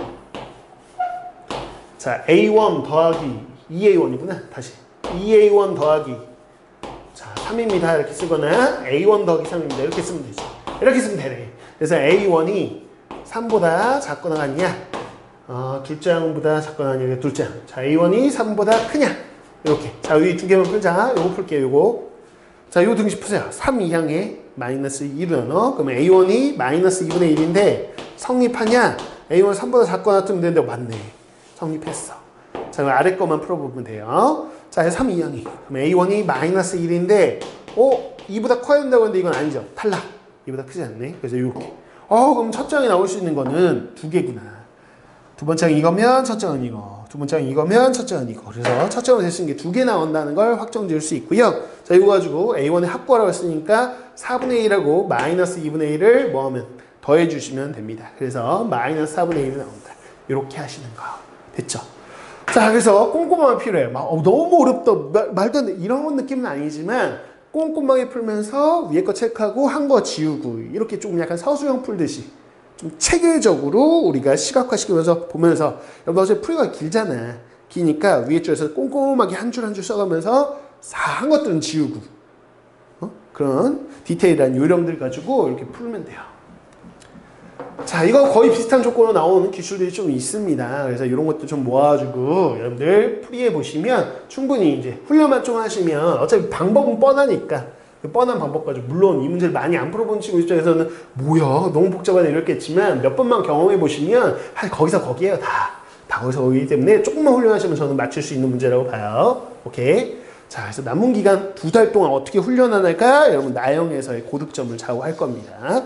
자, A1 더하기 2A1이구나. 다시. 2A1 더하기 자, 3입니다. 이렇게 쓰거나 A1 더하기 3입니다. 이렇게 쓰면 되죠. 이렇게 쓰면 되네. 그래서 A1이 3보다 작거나 같냐? 둘째 항보다 작거나 아니냐? 둘째 항. 자, A1이 3보다 크냐? 이렇게. 자, 이 두 개만 풀자. 요거 풀게요, 요거. 자, 요 등식 푸세요. 3 이항에 마이너스 2를 넣어. 그러면 A1이 마이너스 2분의 1인데 성립하냐? A1 3보다 작거나 같으면 되는데 맞네. 성립했어. 자, 그럼 아래 거만 풀어보면 돼요. 자, 3 이항이. 그럼 A1이 마이너스 1인데 2보다 커야 된다고 했는데 이건 아니죠. 탈락. 이보다 크지 않네. 그래서 이렇게. 그럼 첫 장에 나올 수 있는 거는 두 개구나. 두 번째 항 이거면 첫 장은 이거. 두 번째 항 이거면 첫 장은 이거. 그래서 첫 장으로 될 수 있는 게 두 개 나온다는 걸 확정 지을 수 있고요. 자, 이거 가지고 A1의 합구하라고 했으니까 4분의 1하고 마이너스 2분의 1을 뭐 하면 더해 주시면 됩니다. 그래서 마이너스 4분의 1이 나온다. 이렇게 하시는 거. 됐죠? 자, 그래서 꼼꼼함이 필요해요. 너무 어렵다. 말도 안 돼. 이런 느낌은 아니지만 꼼꼼하게 풀면서 위에 거 체크하고 한 거 지우고 이렇게 조금 약간 서술형 풀듯이 좀 체계적으로 우리가 시각화시키면서 보면서 여러분 어차피 풀이가 길잖아. 기니까 위에 줄에서 꼼꼼하게 한 줄 한 줄 써가면서 한 것들은 지우고 그런 디테일한 요령들 가지고 이렇게 풀면 돼요. 자, 이거 거의 비슷한 조건으로 나오는 기술들이 좀 있습니다. 그래서 이런 것도 좀 모아가지고 여러분들 풀이해 보시면 충분히 이제 훈련만 좀 하시면 어차피 방법은 뻔하니까 그 뻔한 방법 가지고 물론 이 문제를 많이 안 풀어본 친구 입장에서는 뭐야 너무 복잡하네 이렇겠지만 몇 번만 경험해 보시면 거기서 거기에요. 다 거기서 거기이기 때문에 조금만 훈련하시면 저는 맞출 수 있는 문제라고 봐요. 오케이. 자, 그래서 남은 기간 2달 동안 어떻게 훈련하는가 여러분 나영에서의 고득점을 좌우할 겁니다.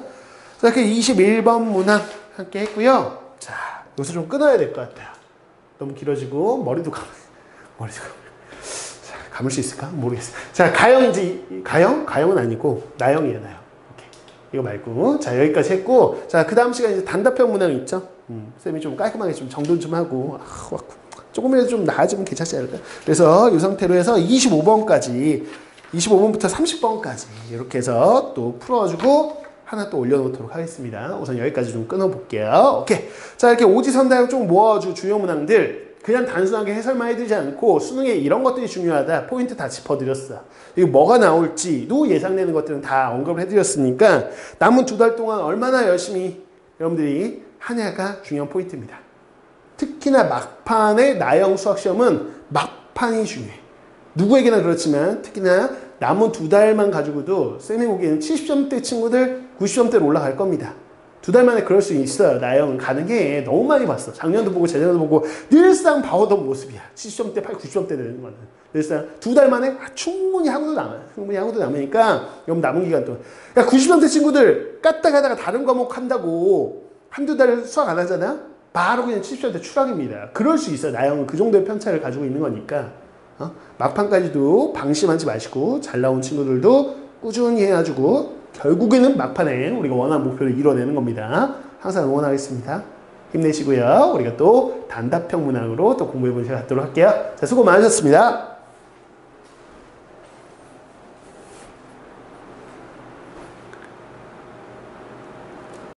자, 이렇게 21번 문항 함께 했고요. 자, 여기서 좀 끊어야 될 것 같아요. 너무 길어지고 머리도 감을 수 있을까? 모르겠어요. 자, 가영은 아니고 나영이에요, 나영. 오케이. 이거 말고. 자, 여기까지 했고. 자, 그 다음 시간에 이제 단답형 문항 있죠? 쌤이 좀 깔끔하게 좀 정돈 좀 하고. 조금이라도 좀 나아지면 괜찮지 않을까? 그래서 이 상태로 해서 25번까지, 25번부터 30번까지 이렇게 해서 또 풀어가지고 하나 또 올려놓도록 하겠습니다. 우선 여기까지 좀 끊어볼게요. 오케이. 자, 이렇게 오지선다형 좀 모아주 주요 문항들 그냥 단순하게 해설만 해드리지 않고 수능에 이런 것들이 중요하다. 포인트 다 짚어드렸어. 이거 뭐가 나올지도 예상되는 것들은 다 언급을 해드렸으니까 남은 2달 동안 얼마나 열심히 여러분들이 하냐가 중요한 포인트입니다. 특히나 막판의 나영 수학시험은 막판이 중요해. 누구에게나 그렇지만 특히나 남은 2달만 가지고도 쌤이 보기에는 70점대 친구들 90점대로 올라갈 겁니다. 2달 만에 그럴 수 있어요. 나영 가능해. 너무 많이 봤어. 작년도 보고 재작년도 보고 늘상 봐오던 모습이야. 70점대, 90점대 되는 거는. 늘상 2달 만에 충분히 하고도 남아요. 충분히 하고도 남으니까 여러분 남은 기간 동안. 그러니까 90점대 친구들 깠다 가다가 다른 과목 한다고 한두 달 수학 안 하잖아? 바로 그냥 70점대 추락입니다. 그럴 수 있어요. 나영은 그 정도의 편차를 가지고 있는 거니까. 막판까지도 방심하지 마시고 잘 나온 친구들도 꾸준히 해가지고 결국에는 막판에 우리가 원하는 목표를 이뤄내는 겁니다. 항상 응원하겠습니다. 힘내시고요. 우리가 또 단답형 문항으로 또 공부해보는 시간 갖도록 할게요. 자, 수고 많으셨습니다.